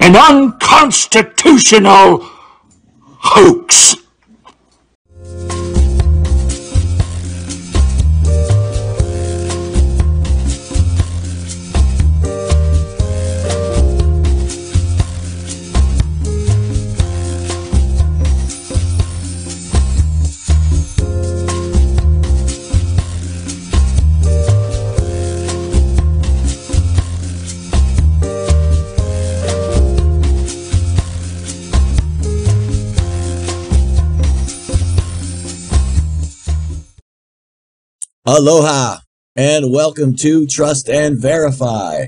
an unconstitutional hoax. Aloha and welcome to Trust and Verify.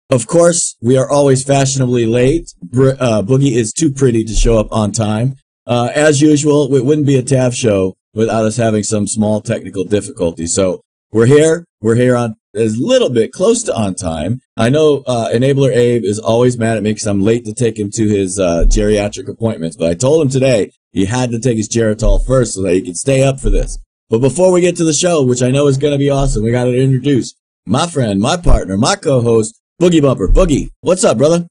Of course, we are always fashionably late. Boogie is too pretty to show up on time. As usual, it wouldn't be a TAV show without us having some small technical difficulties. So we're here. We're here on a little bit close to on time. I know Enabler Abe is always mad at me because I'm late to take him to his geriatric appointments. But I told him today he had to take his Geritol first so that he could stay up for this. But before we get to the show, which I know is going to be awesome, we got to introduce my friend, my partner, my co-host, Boogie Bumper. Boogie, what's up, brother?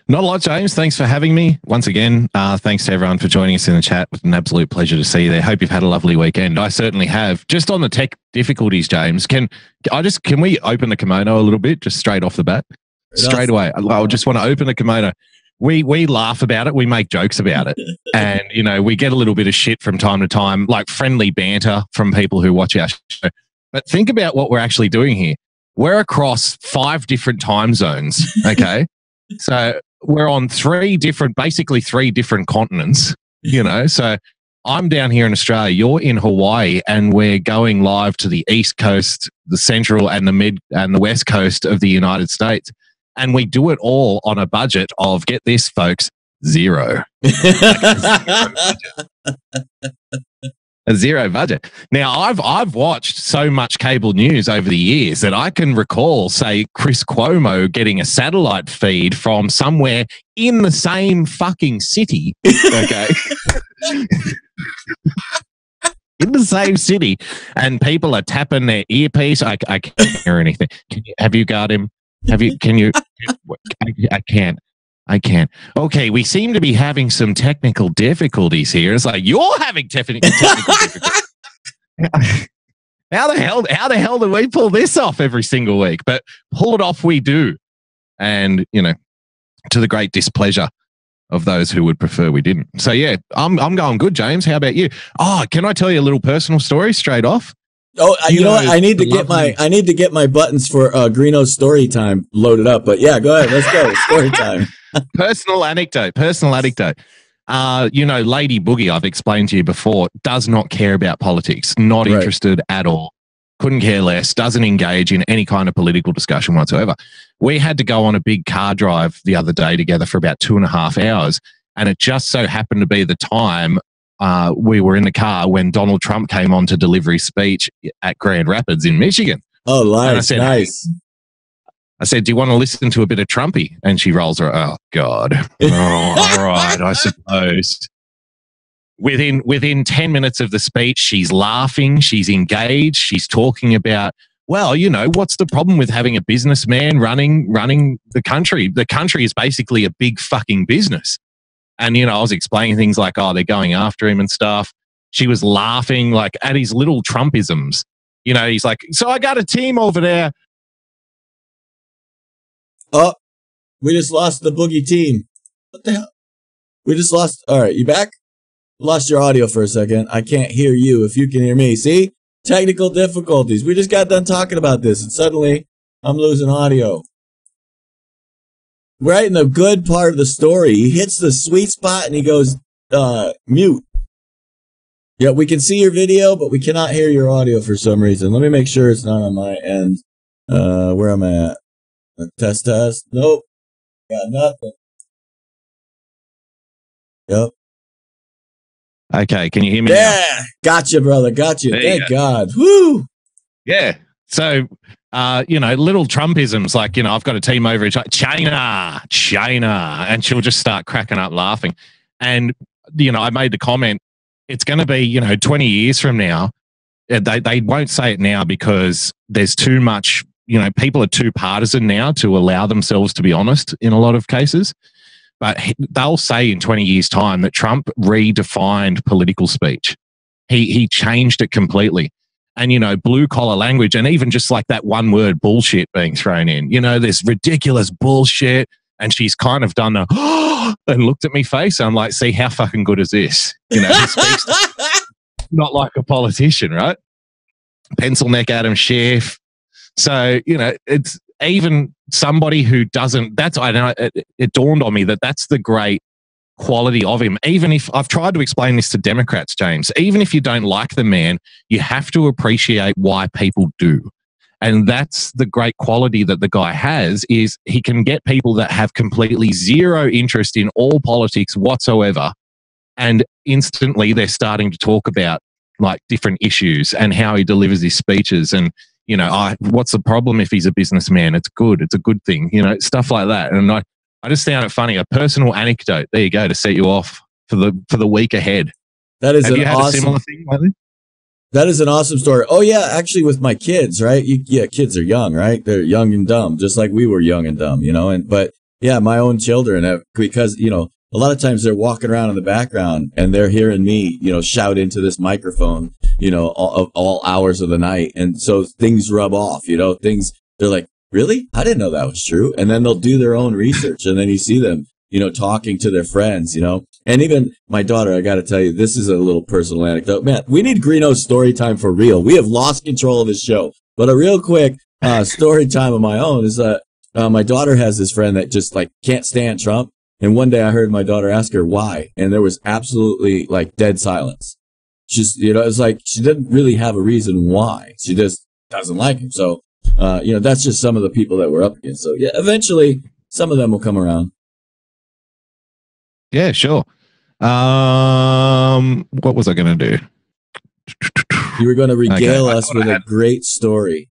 Not a lot, James. Thanks for having me once again. Thanks to everyone for joining us in the chat. It's an absolute pleasure to see you there. Hope you've had a lovely weekend. I certainly have. Just on the tech difficulties, James, can we open the kimono a little bit, just straight off the bat? Straight away. I just want to open the kimono. We laugh about it. We make jokes about it. And, you know, we get a little bit of shit from time to time, like friendly banter from people who watch our show. But think about what we're actually doing here. We're across 5 different time zones, okay? So we're on 3 different continents, you know? So I'm down here in Australia, you're in Hawaii, and we're going live to the East Coast, the Central, and the Mid and the West Coast of the United States. And we do it all on a budget of, get this, folks, zero. A zero budget. Now, I've watched so much cable news over the years that I can recall, say, Chris Cuomo getting a satellite feed from somewhere in the same fucking city. Okay. In the same city, and people are tapping their earpiece. I can't hear anything. Have you got him? Can you? I can't. Okay, we seem to be having some technical difficulties here. It's like, you're having technical difficulties. How the hell do we pull this off every single week? But pull it off we do. And, you know, to the great displeasure of those who would prefer we didn't. So yeah, I'm going good, James. How about you? Oh, can I tell you a little personal story straight off? Oh, you know what? I need to get my buttons for Greeno's story time loaded up. But yeah, go ahead. Let's go. Story time. Personal anecdote. You know, Lady Boogie, I've explained to you before, does not care about politics. Not interested at all. Couldn't care less. Doesn't engage in any kind of political discussion whatsoever. We had to go on a big car drive the other day together for about 2.5 hours. And it just so happened to be the time we were in the car when Donald Trump came on to deliver his speech at Grand Rapids in Michigan. Oh, nice. I said, do you want to listen to a bit of Trumpy? And she rolls her, oh, God. Oh, all right, I suppose. Within 10 minutes of the speech, she's laughing, she's engaged, she's talking about, well, you know, what's the problem with having a businessman running the country? The country is basically a big fucking business. And, you know, I was explaining things like, oh, they're going after him and stuff. She was laughing like at his little Trumpisms. You know, he's like, so I got a team over there. Oh, we just lost the Boogie team. What the hell? We just lost. All right, you back? Lost your audio for a second. I can't hear you if you can hear me. See? Technical difficulties. We just got done talking about this, and suddenly I'm losing audio. Right in the good part of the story, he hits the sweet spot and he goes mute. Yeah, we can see your video, but we cannot hear your audio for some reason. Let me make sure it's not on my end. Where am I at? Test. Nope. Got nothing. Yep. Okay, can you hear me? Yeah, now? Gotcha, brother. Gotcha. Thank God. Woo. Yeah. So, you know, little Trumpisms like, you know, I've got a team over in China, and she'll just start cracking up laughing. And, you know, I made the comment, it's going to be, you know, 20 years from now. They won't say it now because there's too much people are too partisan now to allow themselves to be honest in a lot of cases. But they'll say in 20 years' time that Trump redefined political speech. He changed it completely. And, blue collar language, and even just like that one word bullshit being thrown in, this ridiculous bullshit. And she's kind of done and looked at me face. I'm like, see, how fucking good is this? He speaks not like a politician, right? Pencil neck Adam Schiff. So, it's even somebody who doesn't, it dawned on me that that's the great quality of him. Even if I've tried to explain this to Democrats, James, even if you don't like the man, you have to appreciate why people do. And that's the great quality that the guy has, is he can get people that have completely zero interest in all politics whatsoever. And instantly they're starting to talk about like different issues and how he delivers his speeches. And, what's the problem if he's a businessman? It's good. It's a good thing, stuff like that. And I just found it funny. A personal anecdote. There you go, to set you off for the week ahead. That is Have you had a similar thing lately? That is an awesome story. Oh yeah, actually with my kids, right? Kids are young, right? They're young and dumb, just like we were young and dumb, but yeah, my own children have, because, a lot of times they're walking around in the background and they're hearing me, shout into this microphone, all hours of the night. And so things rub off, they're like, really? I didn't know that was true. And then they'll do their own research. And then you see them, talking to their friends, and even my daughter, I got to tell you, this is a little personal anecdote. Man, we need Greeno's story time for real. We have lost control of this show. But a real quick story time of my own is that my daughter has this friend that just like can't stand Trump. And one day I heard my daughter ask her why. And there was absolutely like dead silence. She's, it's like she didn't really have a reason why. She just doesn't like him. So, that's just some of the people that we're up against. So yeah, eventually some of them will come around. Yeah, sure. What was I going to do? You were going to regale us with a great story.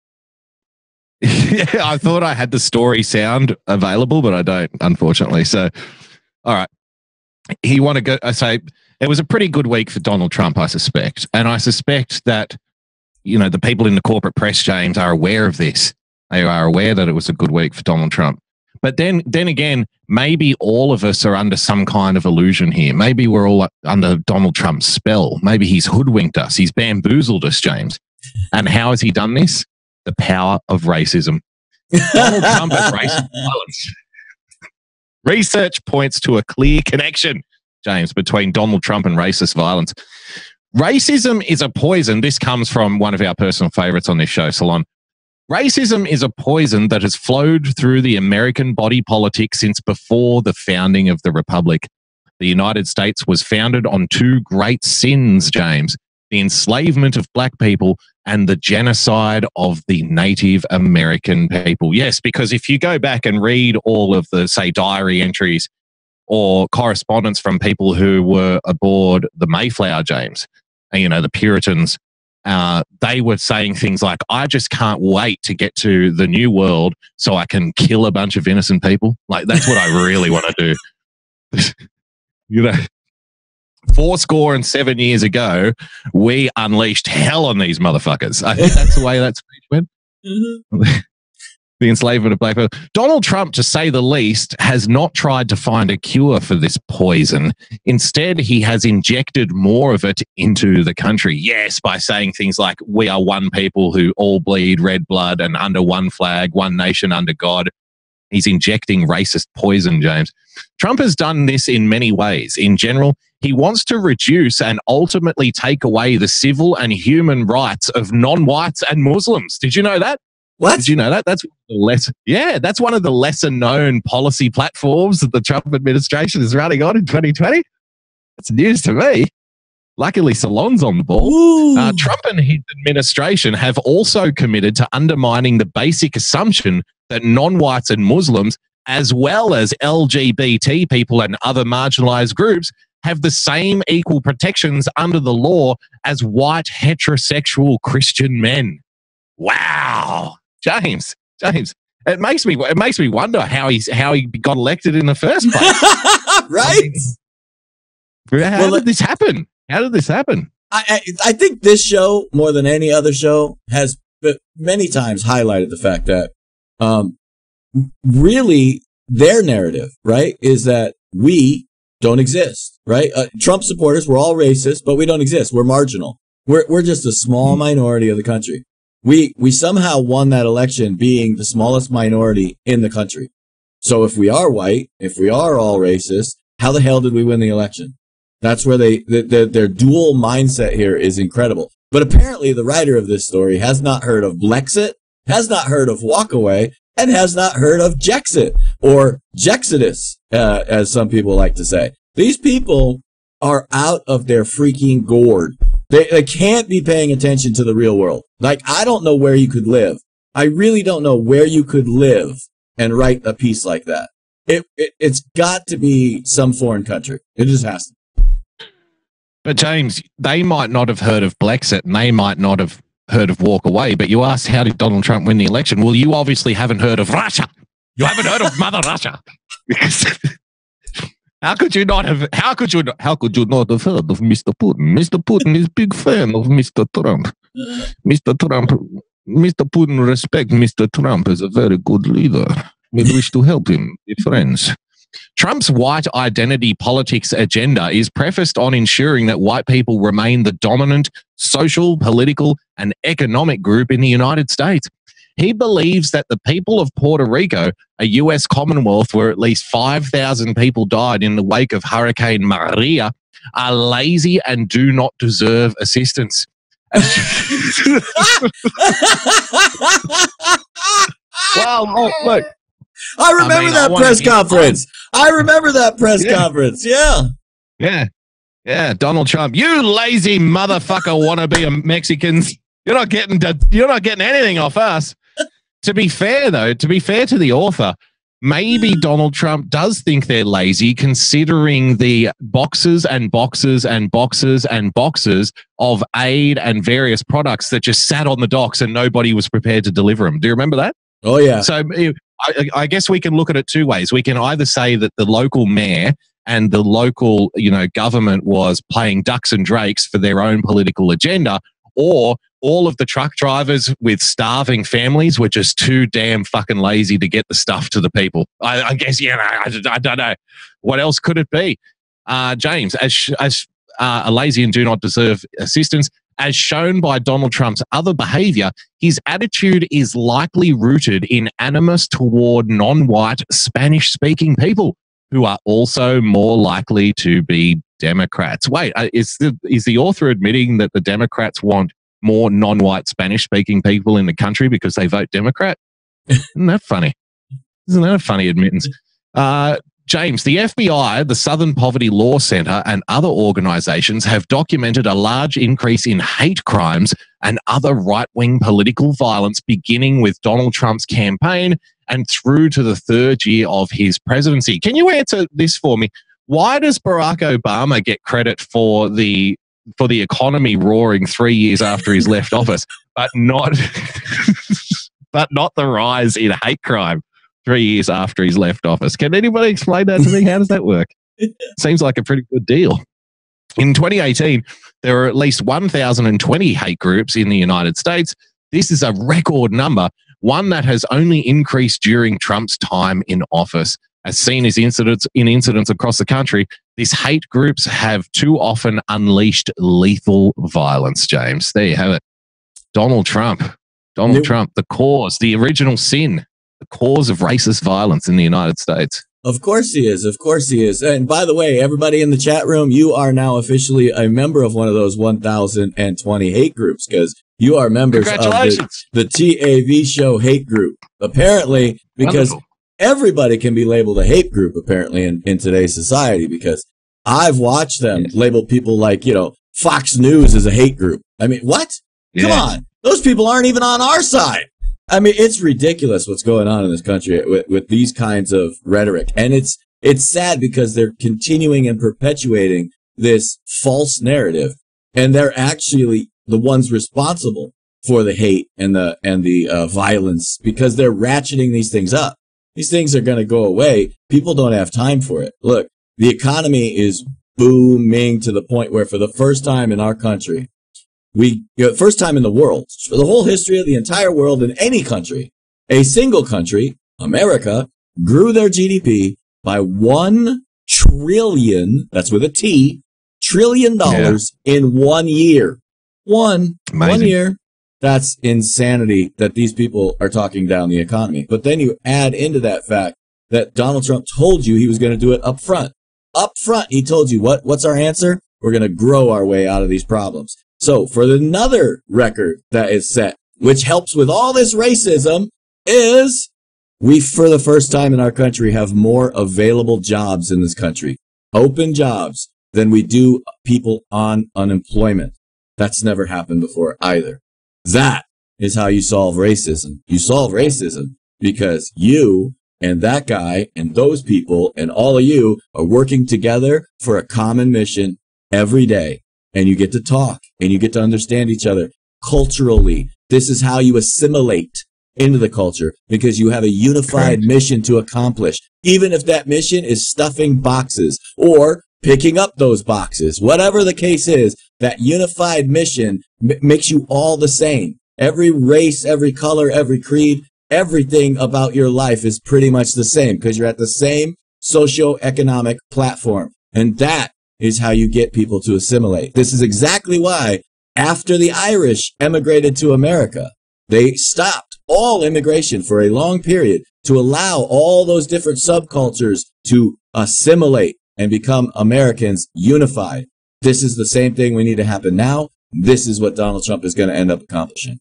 Yeah, I thought I had the story sound available, but I don't, unfortunately. So, all right. I say it was a pretty good week for Donald Trump, I suspect. And I suspect that, the people in the corporate press, James, are aware of this. They are aware that it was a good week for Donald Trump. But then again, maybe all of us are under some kind of illusion here. Maybe we're all under Donald Trump's spell. Maybe he's hoodwinked us. He's bamboozled us, James. And how has he done this? The power of racism. Donald Trump has racist violence. Research points to a clear connection, James, between Donald Trump and racist violence. Racism is a poison. This comes from one of our personal favorites on this show, Salon. Racism is a poison that has flowed through the American body politic since before the founding of the Republic. The United States was founded on two great sins, James: the enslavement of black people and the genocide of the Native American people. Yes, because if you go back and read all of the, say, diary entries or correspondence from people who were aboard the Mayflower, James, the Puritans, they were saying things like, I just can't wait to get to the New World so I can kill a bunch of innocent people. Like, that's what I really want to do. 70 years ago, we unleashed hell on these motherfuckers. I think that's the way that speech went. Mm-hmm. The enslavement of black people. Donald Trump, to say the least, has not tried to find a cure for this poison. Instead, he has injected more of it into the country. Yes, by saying things like, we are one people who all bleed red blood and under one flag, one nation under God. He's injecting racist poison, James. Trump has done this in many ways. In general, he wants to reduce and ultimately take away the civil and human rights of non-whites and Muslims. Did you know that? What? Did you know that? That's one of the lesser known policy platforms that the Trump administration is running on in 2020. That's news to me. Luckily, Salon's on the ball. Trump and his administration have also committed to undermining the basic assumption that non-whites and Muslims, as well as LGBT people and other marginalized groups, have the same equal protections under the law as white heterosexual Christian men. Wow. James, it makes me wonder how he got elected in the first place. Right? How did this happen? How did this happen? I think this show, more than any other show, has but many times highlighted the fact that really their narrative, right, is that we don't exist, right? Trump supporters, we're all racist, but we don't exist. We're marginal. We're just a small minority of the country. We somehow won that election being the smallest minority in the country. So if we are white, if we are all racist, how the hell did we win the election? That's where their dual mindset here is incredible. But apparently the writer of this story has not heard of Blexit, has not heard of Walkaway, and has not heard of Jexit, or Jexodus, as some people like to say. These people are out of their freaking gourd. They can't be paying attention to the real world. Like, I don't know where you could live. I really don't know where you could live and write a piece like that. It's got to be some foreign country. It just has to. But James, they might not have heard of Blexit and they might not have heard of Walk Away, but you asked how did Donald Trump win the election? Well, you obviously haven't heard of Russia. You haven't heard of Mother Russia. Because how could you not have heard of Mr. Putin? Mr. Putin is a big fan of Mr. Trump. Mr. Putin respects Mr. Trump as a very good leader. We wish to help him be friends. Trump's white identity politics agenda is prefaced on ensuring that white people remain the dominant social, political, and economic group in the United States. He believes that the people of Puerto Rico, a U.S. Commonwealth where at least 5,000 people died in the wake of Hurricane Maria, are lazy and do not deserve assistance. Well, look. I remember that press conference. I remember that press conference. Yeah. Yeah. Donald Trump, you lazy motherfucker wannabe Mexicans. You're not getting anything off us. To be fair, though, to the author, maybe Donald Trump does think they're lazy, considering the boxes and boxes and boxes and boxes of aid and various products that just sat on the docks and nobody was prepared to deliver them. Do you remember that? Oh, yeah. So I guess we can look at it two ways. We can either say that the local mayor and the local, government was playing ducks and drakes for their own political agenda, or all of the truck drivers with starving families were just too damn fucking lazy to get the stuff to the people. I guess, I don't know. What else could it be? James, as a lazy and do not deserve assistance, as shown by Donald Trump's other behavior, his attitude is likely rooted in animus toward non-white Spanish-speaking people who are also more likely to be Democrats. Wait, is the author admitting that the Democrats want more non-white Spanish-speaking people in the country because they vote Democrat? Isn't that funny? Isn't that a funny admittance? James, the FBI, the Southern Poverty Law Center, and other organizations have documented a large increase in hate crimes and other right-wing political violence beginning with Donald Trump's campaign and through to the third year of his presidency. Can you answer this for me? Why does Barack Obama get credit for the economy roaring 3 years after he's left office, but not the rise in hate crime 3 years after he's left office? Can anybody explain that to me? How does that work? Seems like a pretty good deal. In 2018, there were at least 1,020 hate groups in the United States. This is a record number, one that has only increased during Trump's time in office. As seen as incidents across the country, these hate groups have too often unleashed lethal violence, James. There you have it. Donald Trump, the cause, the original sin, the cause of racist violence in the United States. Of course he is. Of course he is. And by the way, everybody in the chat room, you are now officially a member of one of those 1,020 hate groups, because you are members of the TAV show hate group. Apparently, because wonderful. Everybody can be labeled a hate group, apparently, in today's society, because I've watched them label people like, Fox News as a hate group. I mean, what? Come on. Those people aren't even on our side. I mean, it's ridiculous what's going on in this country with these kinds of rhetoric. And it's sad because they're continuing and perpetuating this false narrative. And they're actually the ones responsible for the hate and the violence, because they're ratcheting these things up. These things are going to go away. People don't have time for it. Look, the economy is booming to the point where for the first time in our country, first time in the world, for the whole history of the entire world in any country, a single country, America, grew their GDP by $1 trillion, that's with a T, trillion dollars in 1 year. One year. That's insanity that these people are talking down the economy. But then you add into that fact that Donald Trump told you he was going to do it up front. Up front, he told you what's our answer? We're going to grow our way out of these problems. So for another record that is set, which helps with all this racism, is we, for the first time in our country, have more available jobs in this country, open jobs, than we do people on unemployment. That's never happened before either. That is how you solve racism. You solve racism because you and that guy and those people and all of you are working together for a common mission every day. And you get to talk and you get to understand each other culturally. This is how you assimilate into the culture because you have a unified mission to accomplish. Even if that mission is stuffing boxes or picking up those boxes, whatever the case is, that unified mission makes you all the same. Every race, every color, every creed, everything about your life is pretty much the same because you're at the same socio-economic platform. And that is how you get people to assimilate. This is exactly why after the Irish emigrated to America, they stopped all immigration for a long period to allow all those different subcultures to assimilate and become Americans unified. This is the same thing we need to happen now. This is what Donald Trump is going to end up accomplishing.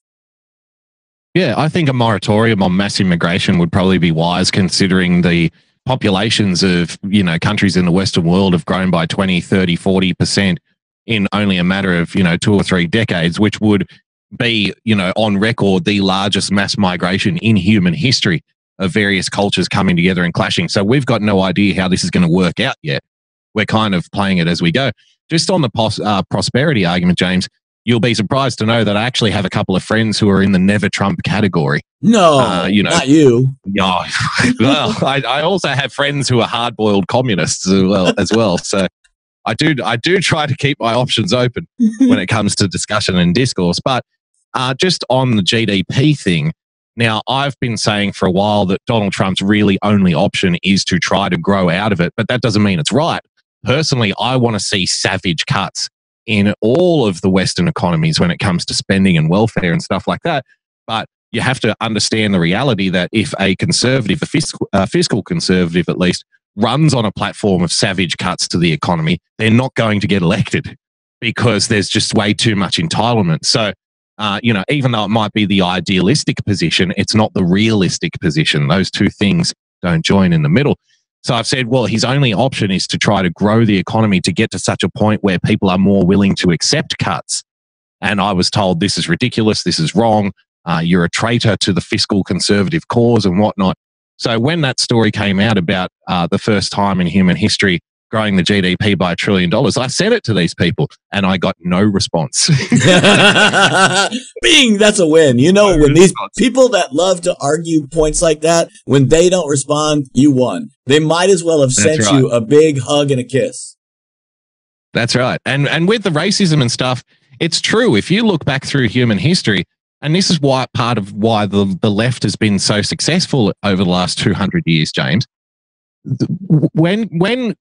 Yeah, I think a moratorium on mass immigration would probably be wise considering the populations of, countries in the Western world have grown by 20, 30, 40% in only a matter of, 2 or 3 decades, which would be, on record, the largest mass migration in human history of various cultures coming together and clashing. So we've got no idea how this is going to work out yet. We're kind of playing it as we go. Just on the prosperity argument, James, you'll be surprised to know that I actually have a couple of friends who are in the never Trump category. No, not you. No. Well, I also have friends who are hard-boiled communists as well. So I do try to keep my options open when it comes to discussion and discourse. But just on the GDP thing, now I've been saying for a while that Donald Trump's really only option is to try to grow out of it, but that doesn't mean it's right. Personally, I want to see savage cuts in all of the Western economies when it comes to spending and welfare and stuff like that. But you have to understand the reality that if a conservative, a fiscal conservative at least, runs on a platform of savage cuts to the economy, they're not going to get elected because there's just way too much entitlement. So, even though it might be the idealistic position, it's not the realistic position. Those two things don't join in the middle. So I've said, well, his only option is to try to grow the economy to get to such a point where people are more willing to accept cuts. And I was told this is ridiculous, this is wrong, you're a traitor to the fiscal conservative cause and whatnot. So when that story came out about the first time in human history growing the GDP by $1 trillion, I sent it to these people and I got no response. Bing, that's a win. When these people that love to argue points like that, when they don't respond, you won. They might as well have sent you a big hug and a kiss. That's right. And with the racism and stuff, it's true. If you look back through human history, and this is part of why the left has been so successful over the last 200 years, James, when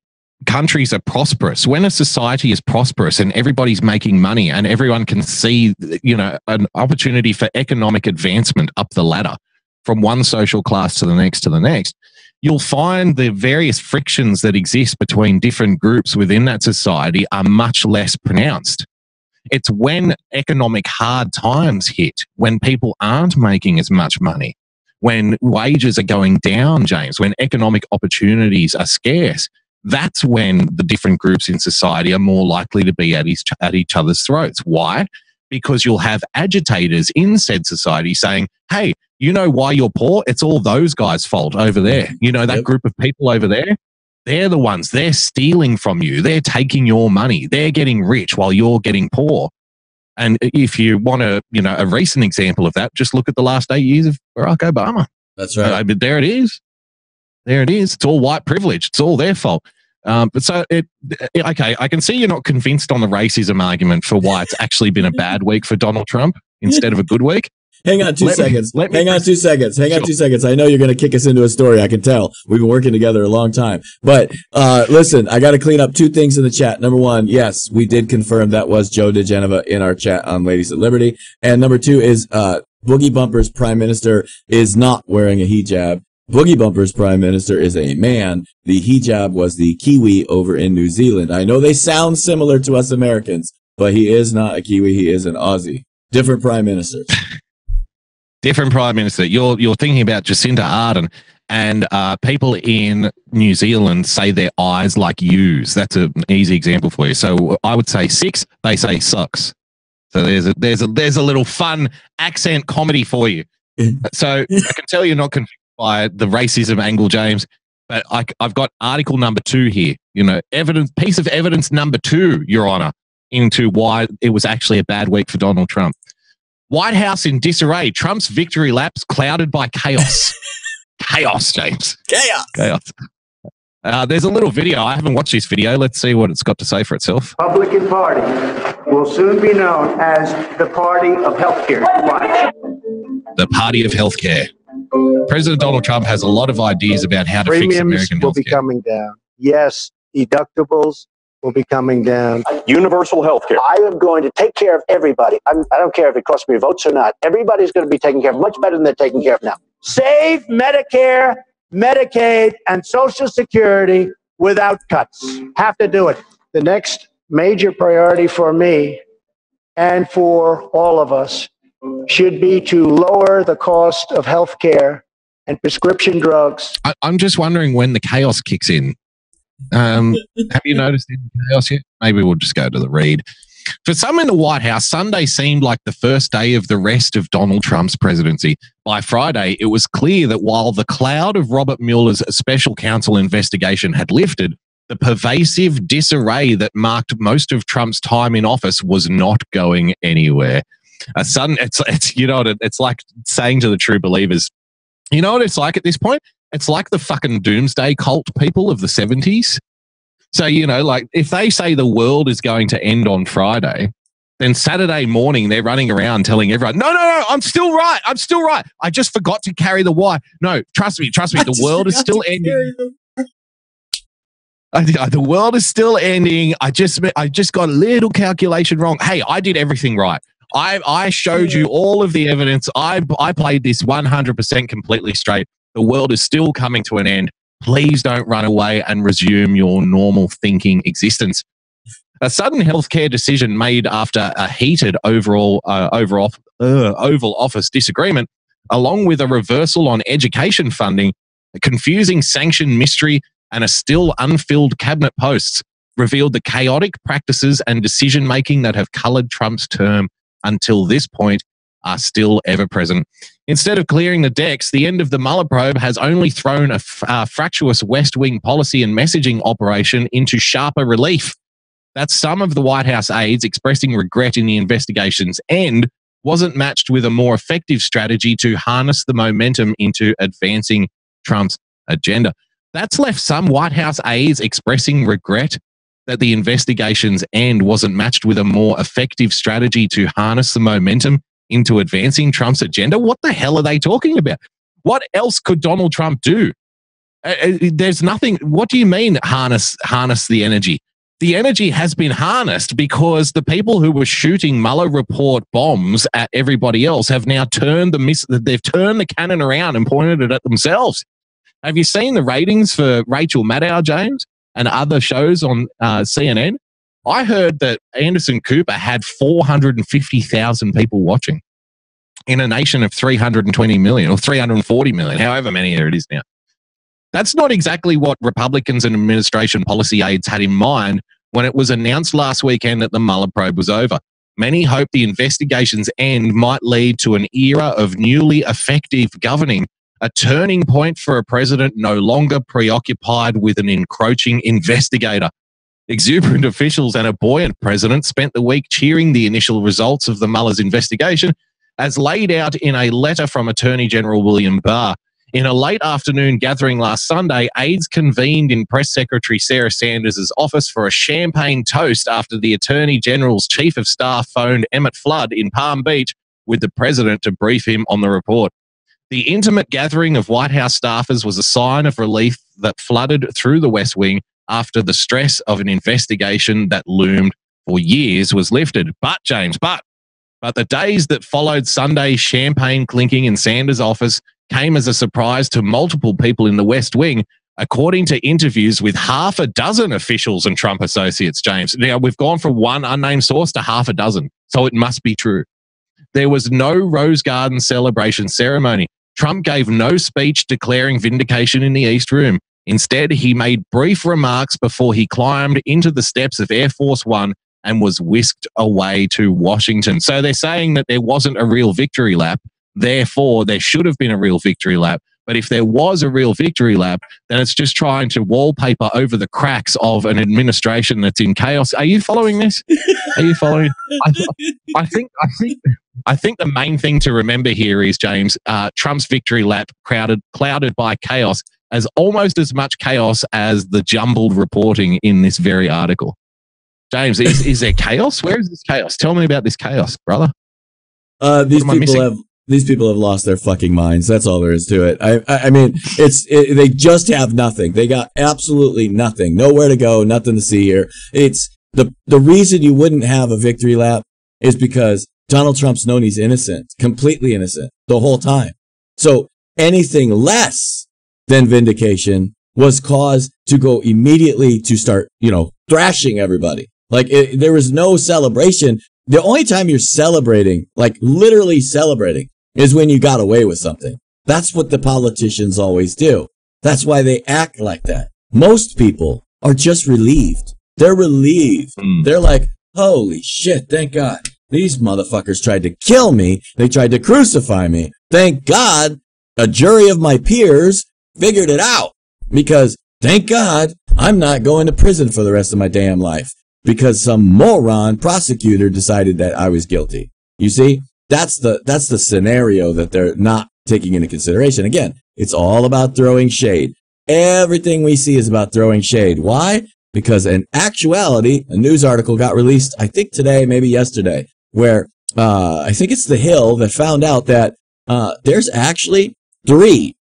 countries are prosperous, when a society is prosperous and everybody's making money and everyone can see, an opportunity for economic advancement up the ladder from one social class to the next, you'll find the various frictions that exist between different groups within that society are much less pronounced. It's when economic hard times hit, when people aren't making as much money, when wages are going down, James, when economic opportunities are scarce, that's when the different groups in society are more likely to be at each other's throats. Why? Because you'll have agitators in said society saying, hey, you know why you're poor? It's all those guys' fault over there. That group of people over there, they're the ones, they're stealing from you. They're taking your money. They're getting rich while you're getting poor. And if you want a recent example of that, just look at the last 8 years of Barack Obama. That's right. But there it is. There it is. It's all white privilege. It's all their fault. But so okay, I can see you're not convinced on the racism argument for why it's actually been a bad week for Donald Trump instead of a good week. Hang on 2 seconds. Hang on 2 seconds. Hang on 2 seconds. I know you're going to kick us into a story. I can tell. We've been working together a long time. But listen, I got to clean up 2 things in the chat. Number 1, yes, we did confirm that was Joe DeGeneva in our chat on Ladies at Liberty. And number 2 is Boogie Bumper's prime minister is not wearing a hijab. Boogie Bumper's prime minister is a man. The hijab was the Kiwi over in New Zealand. I know they sound similar to us Americans, but he is not a Kiwi. He is an Aussie. Different prime ministers. Different prime minister. You're thinking about Jacinda Ardern, and people in New Zealand say their eyes like U's. That's an easy example for you. So I would say 6. They say sucks. So there's a little fun accent comedy for you. So I can tell you're not confused by the racism angle, James. But I've got article number 2 here. Piece of evidence number 2, Your Honor, into why it was actually a bad week for Donald Trump. White House in disarray. Trump's victory laps clouded by chaos. Chaos, James. Chaos. There's a little video. I haven't watched this video. Let's see what it's got to say for itself. Republican Party will soon be known as the Party of Healthcare. Watch. The Party of Healthcare. President Donald Trump has a lot of ideas about how to fix American healthcare. Premiums will be coming down. Yes, deductibles will be coming down. Universal health care. I am going to take care of everybody. I don't care if it costs me votes or not. Everybody's going to be taken care of much better than they're taken care of now. Save Medicare, Medicaid, and Social Security without cuts. Have to do it. The next major priority for me and for all of us should be to lower the cost of health care and prescription drugs. I'm just wondering when the chaos kicks in. Have you noticed any chaos yet? Maybe we'll just go to the read. For some in the White House, Sunday seemed like the first day of the rest of Donald Trump's presidency. By Friday, it was clear that while the cloud of Robert Mueller's special counsel investigation had lifted, the pervasive disarray that marked most of Trump's time in office was not going anywhere. It's like saying to the true believers, you know what it's like at this point? It's like the fucking doomsday cult people of the 70s. So, like if they say the world is going to end on Friday, then Saturday morning they're running around telling everyone, no, I'm still right. I just forgot to carry the wire. No, trust me. The world is still ending. The world is still ending. I just got a little calculation wrong. Hey, I did everything right. I showed you all of the evidence. I played this 100% completely straight. The world is still coming to an end. Please don't run away and resume your normal thinking existence. A sudden healthcare decision made after a heated Oval Office disagreement, along with a reversal on education funding, a confusing sanction mystery, and a still unfilled cabinet posts, revealed the chaotic practices and decision-making that have coloured Trump's term until this point are still ever present. Instead of clearing the decks, the end of the Mueller probe has only thrown a fractious West Wing policy and messaging operation into sharper relief. That some of the White House aides expressing regret in the investigation's end wasn't matched with a more effective strategy to harness the momentum into advancing Trump's agenda. That's left some White House aides expressing regret that the investigation's end wasn't matched with a more effective strategy to harness the momentum into advancing Trump's agenda. What the hell are they talking about? What else could Donald Trump do? There's nothing. What do you mean harness the energy? The energy has been harnessed because the people who were shooting Mueller report bombs at everybody else have now turned they've turned the cannon around and pointed it at themselves. Have you seen the ratings for Rachel Maddow, James, and other shows on CNN? I heard that Anderson Cooper had 450,000 people watching in a nation of 320 million or 340 million, however many there it is now. That's not exactly what Republicans and administration policy aides had in mind when it was announced last weekend that the Mueller probe was over. Many hoped the investigation's end might lead to an era of newly effective governing, a turning point for a president no longer preoccupied with an encroaching investigator. Exuberant officials and a buoyant president spent the week cheering the initial results of the Mueller's investigation, as laid out in a letter from Attorney General William Barr. In a late afternoon gathering last Sunday, aides convened in Press Secretary Sarah Sanders' office for a champagne toast after the Attorney General's Chief of Staff phoned Emmett Flood in Palm Beach with the president to brief him on the report. The intimate gathering of White House staffers was a sign of relief that flooded through the West Wing after the stress of an investigation that loomed for years was lifted. But, James, but the days that followed Sunday's champagne clinking in Sanders' office came as a surprise to multiple people in the West Wing, according to interviews with half a dozen officials and Trump associates, James. Now, we've gone from one unnamed source to half a dozen, so it must be true. There was no Rose Garden celebration ceremony. Trump gave no speech declaring vindication in the East Room. Instead, he made brief remarks before he climbed into the steps of Air Force One and was whisked away to Washington. So they're saying that there wasn't a real victory lap. Therefore, there should have been a real victory lap. But if there was a real victory lap, then it's just trying to wallpaper over the cracks of an administration that's in chaos. Are you following this? Are you following? I think the main thing to remember here is, James, Trump's victory lap clouded by chaos, as almost as much chaos as the jumbled reporting in this very article. James, is there chaos? Where is this chaos? Tell me about this chaos, brother. These people have lost their fucking minds. That's all there is to it. I mean, they just have nothing. They got absolutely nothing. Nowhere to go, nothing to see here. It's the reason you wouldn't have a victory lap is because Donald Trump's known he's innocent, completely innocent the whole time. So anything less than vindication was cause to go immediately to start, thrashing everybody. Like there was no celebration. The only time you're celebrating, like literally celebrating, is when you got away with something. That's what the politicians always do. That's why they act like that. Most people are just relieved. They're relieved. They're like, holy shit, thank God. These motherfuckers tried to kill me. They tried to crucify me. Thank God a jury of my peers figured it out. Because thank God I'm not going to prison for the rest of my damn life. Because some moron prosecutor decided that I was guilty. You see, that's the scenario that they're not taking into consideration. Again, it's all about throwing shade. Everything we see is about throwing shade. Why? Because in actuality, a news article got released, I think today, maybe yesterday, where I think it's The Hill that found out that there's actually 3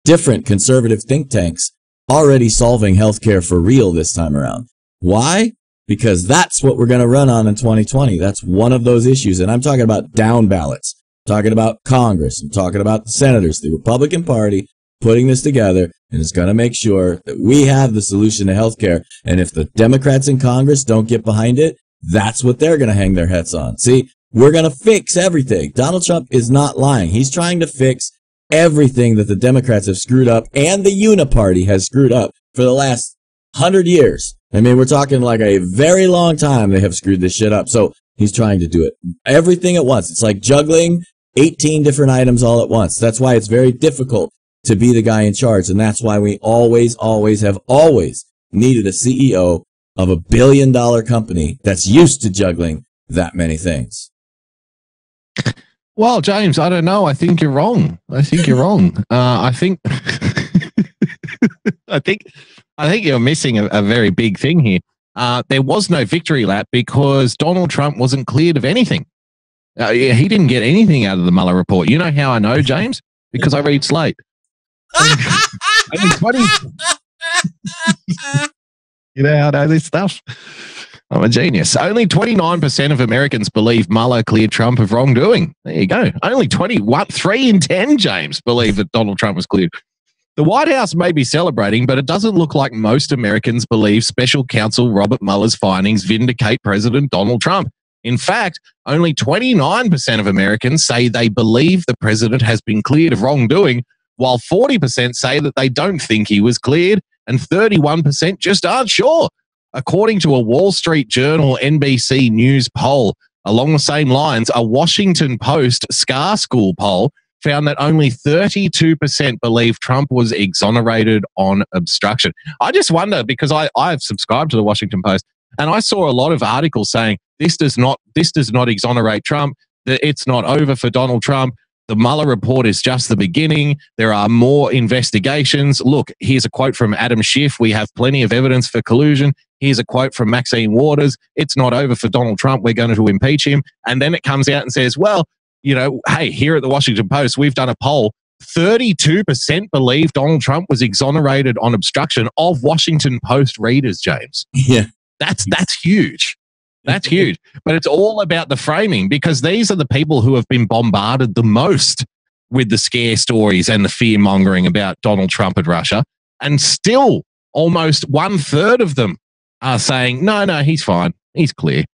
different conservative think tanks already solving healthcare for real this time around. Why? Because that's what we're going to run on in 2020. That's one of those issues. And I'm talking about down ballots. I'm talking about Congress. I'm talking about the senators, the Republican Party putting this together, and it's going to make sure that we have the solution to healthcare. And if the Democrats in Congress don't get behind it, that's what they're going to hang their hats on. See, we're going to fix everything. Donald Trump is not lying. He's trying to fix everything that the Democrats have screwed up and the Uniparty has screwed up for the last 100 years. I mean, we're talking like a very long time they have screwed this shit up. So he's trying to do it. Everything at once. It's like juggling 18 different items all at once. That's why it's very difficult to be the guy in charge. And that's why we always have needed a CEO of $1 billion company that's used to juggling that many things. Well, James, I don't know. I think you're wrong. I think you're missing a very big thing here. There was no victory lap because Donald Trump wasn't cleared of anything. He didn't get anything out of the Mueller report. You know how I know, James? Because I read Slate. You know how I know this stuff? I'm a genius. Only 29% of Americans believe Mueller cleared Trump of wrongdoing. There you go. Only 3 in 10, James, believe that Donald Trump was cleared. The White House may be celebrating, but it doesn't look like most Americans believe special counsel Robert Mueller's findings vindicate President Donald Trump. In fact, only 29% of Americans say they believe the president has been cleared of wrongdoing, while 40% say that they don't think he was cleared, and 31% just aren't sure. According to a Wall Street Journal NBC News poll, along the same lines, a Washington Post SCAR School poll found that only 32% believe Trump was exonerated on obstruction. I just wonder, because I've subscribed to the Washington Post, and I saw a lot of articles saying this does not exonerate Trump, that it's not over for Donald Trump. The Mueller report is just the beginning. There are more investigations. Look, here's a quote from Adam Schiff. We have plenty of evidence for collusion. Here's a quote from Maxine Waters. It's not over for Donald Trump. We're going to impeach him. And then it comes out and says, well, you know, hey, here at the Washington Post, we've done a poll. 32% believe Donald Trump was exonerated on obstruction of Washington Post readers, James. Yeah. That's huge. That's huge. But it's all about the framing, because these are the people who have been bombarded the most with the scare stories and the fear mongering about Donald Trump and Russia. And still almost 1/3 of them are saying, no, he's fine. He's clear.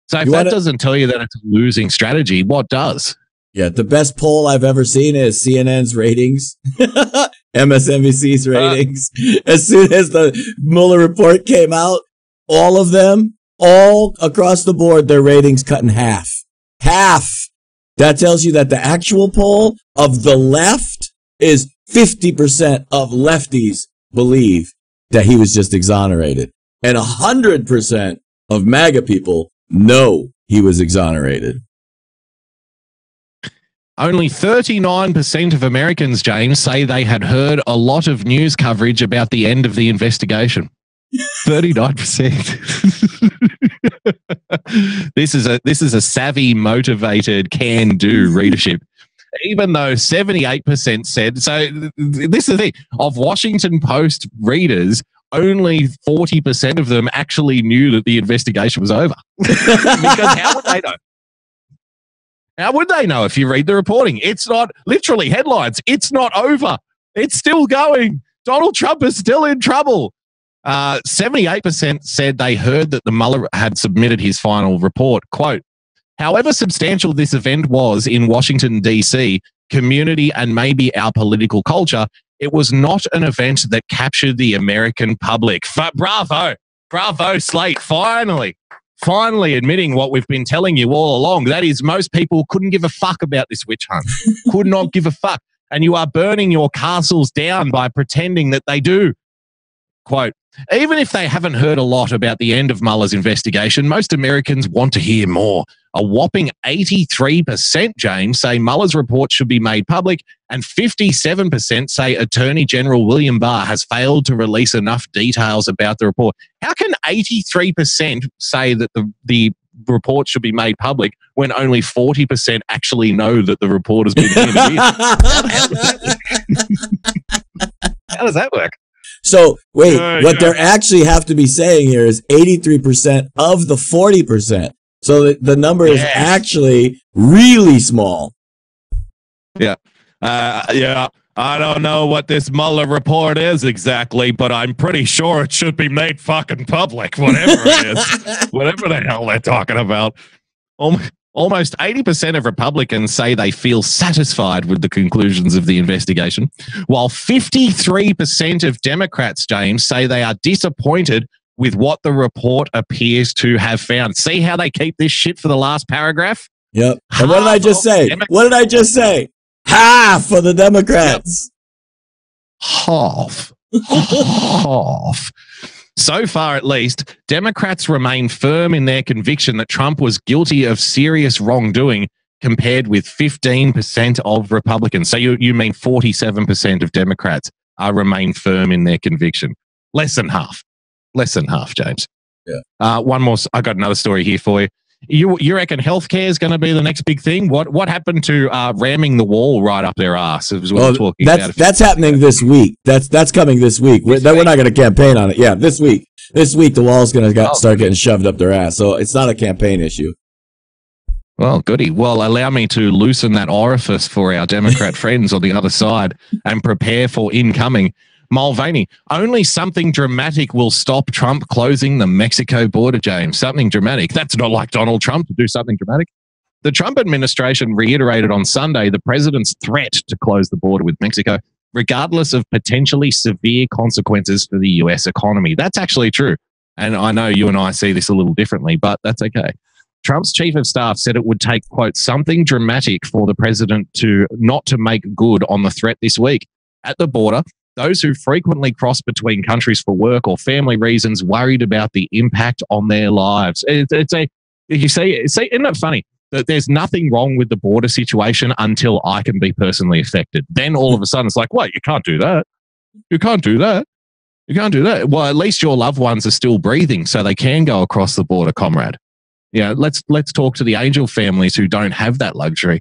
So if that doesn't tell you that it's a losing strategy, what does? Yeah, the best poll I've ever seen is CNN's ratings, MSNBC's ratings. As soon as the Mueller report came out, all of them, all across the board, their ratings cut in half. Half! That tells you that the actual poll of the left is 50% of lefties believe that he was just exonerated. And 100% of MAGA people know he was exonerated. Only 39% of Americans, James, say they had heard a lot of news coverage about the end of the investigation. 39%. This is a savvy, motivated, can-do readership. Even though 78% said, so this is the thing, of Washington Post readers, only 40% of them actually knew that the investigation was over. Because how would they know? How would they know if you read the reporting? It's not, literally headlines, it's not over. It's still going. Donald Trump is still in trouble. 78% said they heard that the Mueller had submitted his final report. Quote, however substantial this event was in Washington, D.C., community, and maybe our political culture, it was not an event that captured the American public. Bravo, Slate, finally admitting what we've been telling you all along. That is, most people couldn't give a fuck about this witch hunt. Could not give a fuck. And you are burning your castles down by pretending that they do. Quote, even if they haven't heard a lot about the end of Mueller's investigation, most Americans want to hear more. A whopping 83%, James, say Mueller's report should be made public, and 57% say Attorney General William Barr has failed to release enough details about the report. How can 83% say that the report should be made public when only 40% actually know that the report has been interviewed? How does that work? So, wait, what they actually have to be saying here is 83% of the 40%. So the number is actually really small. Yeah. I don't know what this Mueller report is exactly, but I'm pretty sure it should be made fucking public, whatever it is. Whatever the hell they're talking about. Almost 80% of Republicans say they feel satisfied with the conclusions of the investigation, while 53% of Democrats, James, say they are disappointed with what the report appears to have found. See how they keep this shit for the last paragraph? Yep. And what did I just say? What did I just say? Half of the Democrats. Half. So far, at least, Democrats remain firm in their conviction that Trump was guilty of serious wrongdoing, compared with 15% of Republicans. So you mean 47% of Democrats remain firm in their conviction. Less than half, James. Yeah. One more. I got another story here for you. You reckon healthcare is going to be the next big thing? What happened to ramming the wall right up their ass? That's happening this week. That's coming this week. We're not going to campaign on it. Yeah, this week. This week the wall's going to start getting shoved up their ass. So it's not a campaign issue. Well, goody. Well, allow me to loosen that orifice for our Democrat friends on the other side and prepare for incoming. Mulvaney, only something dramatic will stop Trump closing the Mexico border, James. Something dramatic. That's not like Donald Trump to do something dramatic. The Trump administration reiterated on Sunday the president's threat to close the border with Mexico, regardless of potentially severe consequences for the U.S. economy. That's actually true. And I know you and I see this a little differently, but that's okay. Trump's chief of staff said it would take, quote, something dramatic for the president not to make good on the threat this week. At the border, those who frequently cross between countries for work or family reasons worried about the impact on their lives. You see, isn't it funny? that there's nothing wrong with the border situation until I can be personally affected. Then all of a sudden it's like, what? You can't do that. You can't do that. You can't do that. Well, at least your loved ones are still breathing so they can go across the border, comrade. Yeah, let's talk to the Angel families who don't have that luxury.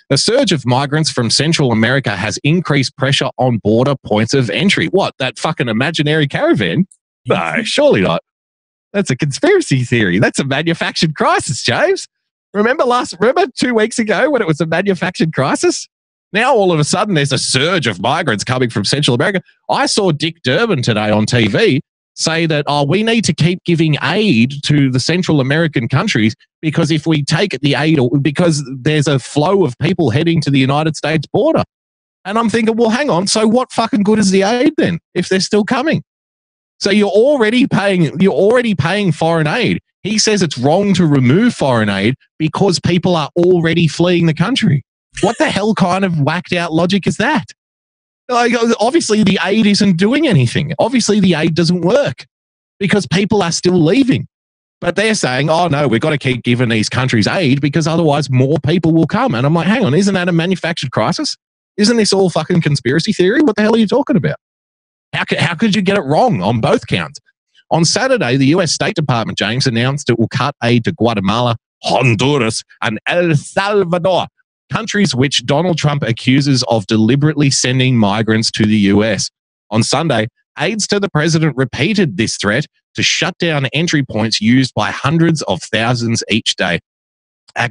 A surge of migrants from Central America has increased pressure on border points of entry. What, that fucking imaginary caravan? No, surely not. That's a conspiracy theory. That's a manufactured crisis, James. Remember 2 weeks ago when it was a manufactured crisis? Now all of a sudden there's a surge of migrants coming from Central America. I saw Dick Durbin today on TV say that, we need to keep giving aid to the Central American countries because if we take the aid, because there's a flow of people heading to the United States border. And I'm thinking, well, hang on. So what fucking good is the aid then if they're still coming? So you're already paying foreign aid. He says it's wrong to remove foreign aid because people are already fleeing the country. What the hell kind of whacked out logic is that? Like, obviously the aid isn't doing anything. Obviously the aid doesn't work because people are still leaving. But they're saying, oh no, we've got to keep giving these countries aid because otherwise more people will come. And I'm like, hang on, isn't that a manufactured crisis? Isn't this all fucking conspiracy theory? What the hell are you talking about? How could you get it wrong on both counts? On Saturday, the US State Department, James, announced it will cut aid to Guatemala, Honduras, and El Salvador, countries which Donald Trump accuses of deliberately sending migrants to the US. On Sunday, aides to the president repeated this threat to shut down entry points used by hundreds of thousands each day.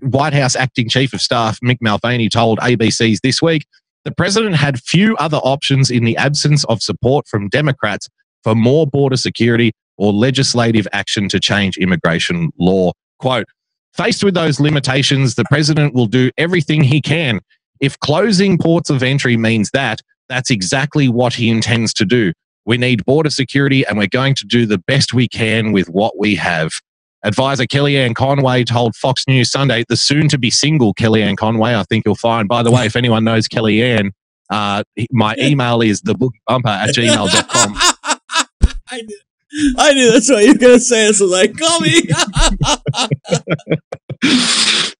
White House Acting Chief of Staff Mick Mulvaney told ABC's This Week, the president had few other options in the absence of support from Democrats for more border security or legislative action to change immigration law. Quote, faced with those limitations, the president will do everything he can. If closing ports of entry means that's exactly what he intends to do. We need border security and we're going to do the best we can with what we have. Advisor Kellyanne Conway told Fox News Sunday, the soon-to-be single Kellyanne Conway, I think you'll find. By the way, if anyone knows Kellyanne, my email is theboogiebumper@gmail.com. I knew that's what you were going to say. So like, call me.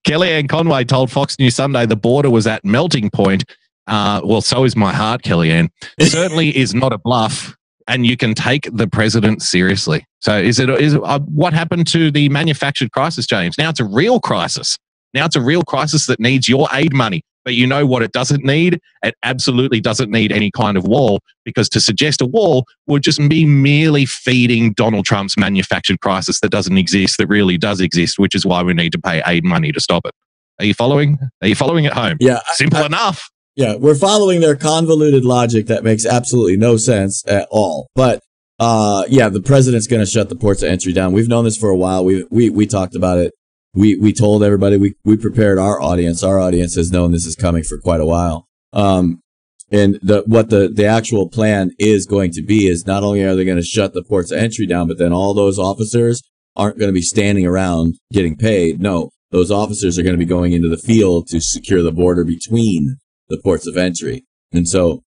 Kellyanne Conway told Fox News Sunday the border was at melting point. Well, so is my heart, Kellyanne. Certainly is not a bluff, and you can take the president seriously. So is what happened to the manufactured crisis, James? Now it's a real crisis. Now it's a real crisis that needs your aid money. But you know what it doesn't need? It absolutely doesn't need any kind of wall, because to suggest a wall would just be merely feeding Donald Trump's manufactured crisis that doesn't exist, that really does exist, which is why we need to pay aid money to stop it. Are you following? Are you following at home? Yeah. Simple enough. Yeah, we're following their convoluted logic that makes absolutely no sense at all. But the president's going to shut the ports of entry down. We've known this for a while. We talked about it. We told everybody, we prepared our audience. Our audience has known this is coming for quite a while. And what the actual plan is going to be is not only are they going to shut the ports of entry down, but then all those officers aren't going to be standing around getting paid. No, those officers are going to be going into the field to secure the border between the ports of entry. And so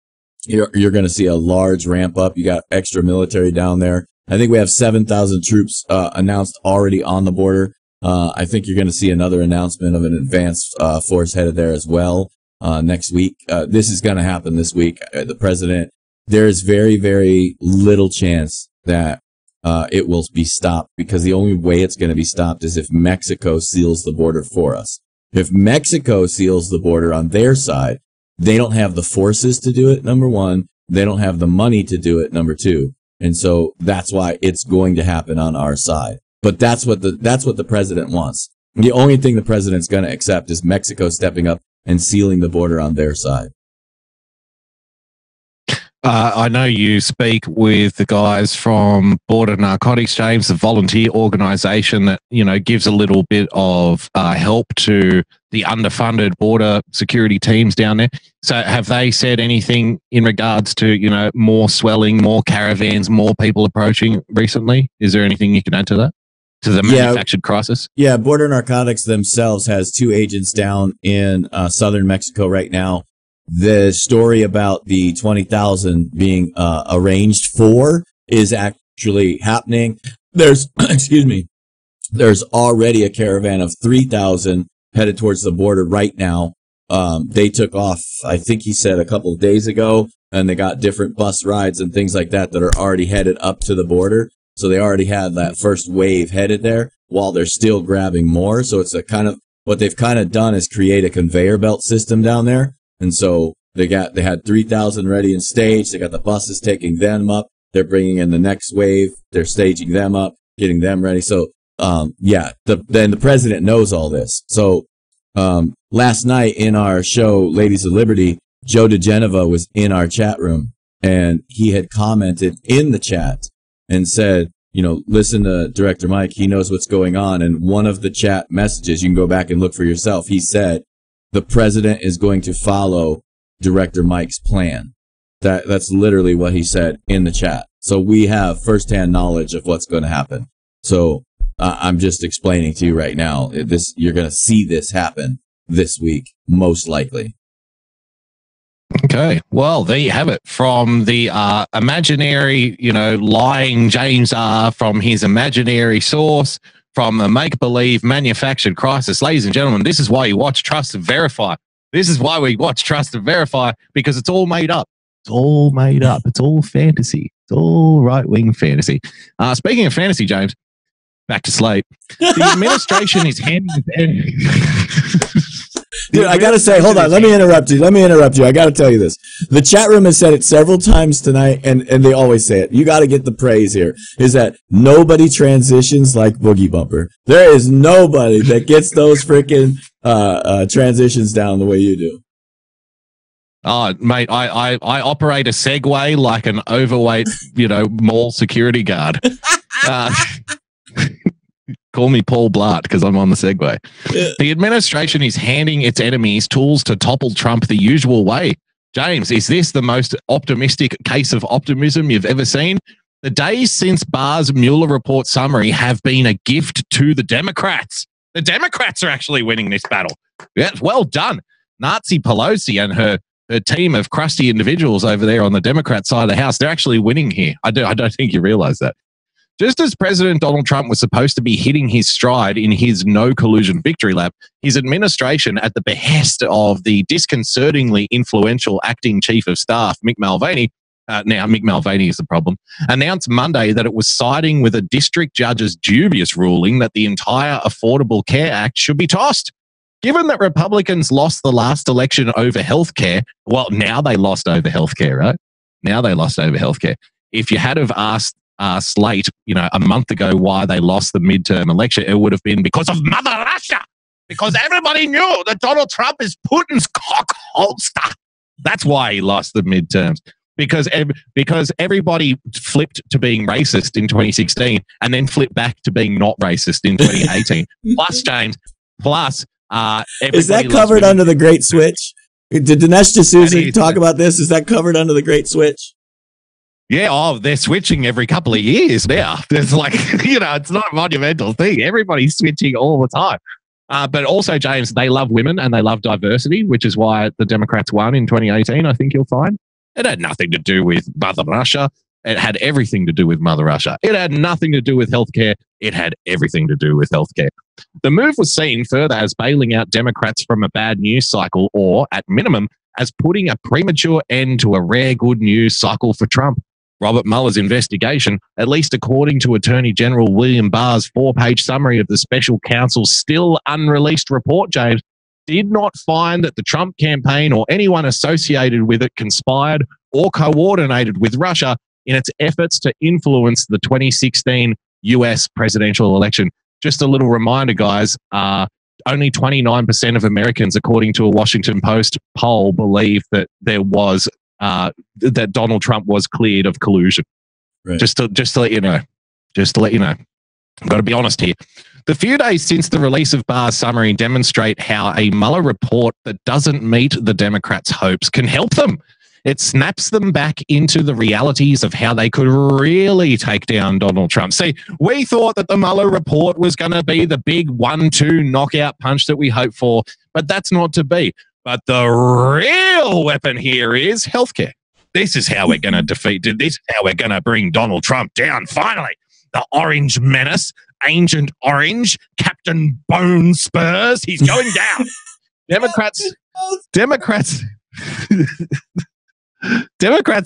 you're going to see a large ramp up. You got extra military down there. I think we have 7,000 troops announced already on the border. I think you're going to see another announcement of an advanced force headed there as well next week. This is going to happen this week. The president, there's very, very little chance that it will be stopped, because the only way it's going to be stopped is if Mexico seals the border for us. If Mexico seals the border on their side, they don't have the forces to do it, number one. They don't have the money to do it, number two. And so that's why it's going to happen on our side. But that's what the president wants. The only thing the president's going to accept is Mexico stepping up and sealing the border on their side. I know you speak with the guys from Border Narcotics, James, the volunteer organization that, gives a little bit of help to the underfunded border security teams down there. So have they said anything in regards to, more swelling, more caravans, more people approaching recently? Is there anything you can add to that? To the manufactured crisis? Yeah, Border Narcotics themselves has 2 agents down in southern Mexico right now. The story about the 20,000 being arranged for is actually happening. There's, there's already a caravan of 3,000 headed towards the border right now. They took off, I think he said a couple of days ago, and they got different bus rides and things like that are already headed up to the border. So they already had that first wave headed there while they're still grabbing more. So it's a kind of, what they've kind of done is create a conveyor belt system down there. And so they had 3,000 ready and staged. They got the buses taking them up. They're bringing in the next wave. They're staging them up, getting them ready. So, then the president knows all this. So, last night in our show, Ladies of Liberty, Joe DeGeneva was in our chat room, and he had commented in the chat and said, listen to Director Mike. He knows what's going on. And one of the chat messages, you can go back and look for yourself. He said, the president is going to follow Director Mike's plan. That's literally what he said in the chat. So we have firsthand knowledge of what's going to happen. So I'm just explaining to you right now, you're going to see this happen this week, most likely. Okay. Well, there you have it. From the imaginary, lying James R. from his imaginary source, from a make-believe manufactured crisis. Ladies and gentlemen, this is why you watch Trust and Verify. This is why we watch Trust and Verify, because it's all made up. It's all made up. It's all fantasy. It's all right-wing fantasy. Speaking of fantasy, James, back to sleep. The administration is handing... Dude, I gotta say, hold on. Let me interrupt you. I gotta tell you this. The chat room has said it several times tonight, and they always say it. You gotta get the praise here. Is that nobody transitions like Boogie Bumper. There is nobody that gets those freaking transitions down the way you do. Oh, mate, I operate a Segway like an overweight, mall security guard. Call me Paul Blart because I'm on the Segway. Yeah. The administration is handing its enemies tools to topple Trump the usual way. James, is this the most optimistic case of optimism you've ever seen? The days since Barr's Mueller report summary have been a gift to the Democrats. The Democrats are actually winning this battle. Yeah, well done. Nazi Pelosi and her team of crusty individuals over there on the Democrat side of the house, they're actually winning here. I don't think you realize that. Just as President Donald Trump was supposed to be hitting his stride in his no collusion victory lap, his administration, at the behest of the disconcertingly influential acting chief of staff, Mick Mulvaney, now Mick Mulvaney is the problem, announced Monday that it was siding with a district judge's dubious ruling that the entire Affordable Care Act should be tossed. Given that Republicans lost the last election over healthcare, well, now they lost over healthcare, right? Now they lost over healthcare. If you had have asked Slate, a month ago why they lost the midterm election, it would have been because of Mother Russia. Because everybody knew that Donald Trump is Putin's cock holster. That's why he lost the midterms. Because everybody flipped to being racist in 2016 and then flipped back to being not racist in 2018. Plus, James, is that covered under the Great Switch? Did Dinesh D'Souza talk about this? Is that covered under the Great Switch? Yeah, they're switching every couple of years now. There's it's not a monumental thing. Everybody's switching all the time. But also, James, they love women and they love diversity, which is why the Democrats won in 2018, I think you'll find. It had nothing to do with Mother Russia. It had everything to do with Mother Russia. It had nothing to do with healthcare. It had everything to do with healthcare. The move was seen further as bailing out Democrats from a bad news cycle, or, at minimum, as putting a premature end to a rare good news cycle for Trump. Robert Mueller's investigation, at least according to Attorney General William Barr's 4-page summary of the special counsel's still unreleased report, James, did not find that the Trump campaign or anyone associated with it conspired or coordinated with Russia in its efforts to influence the 2016 US presidential election. Just a little reminder, guys, only 29% of Americans, according to a Washington Post poll, believe that there was that Donald Trump was cleared of collusion. Right. Just to let you know. I've got to be honest here. The few days since the release of Barr's summary demonstrate how a Mueller report that doesn't meet the Democrats' hopes can help them. It snaps them back into the realities of how they could really take down Donald Trump. See, we thought that the Mueller report was going to be the big 1-2 knockout punch that we hoped for, but that's not to be. But the real weapon here is healthcare. This is how we're going to defeat it. This is how we're going to bring Donald Trump down, finally. the Orange Menace, Agent Orange, Captain Bone Spurs. He's going down. Democrats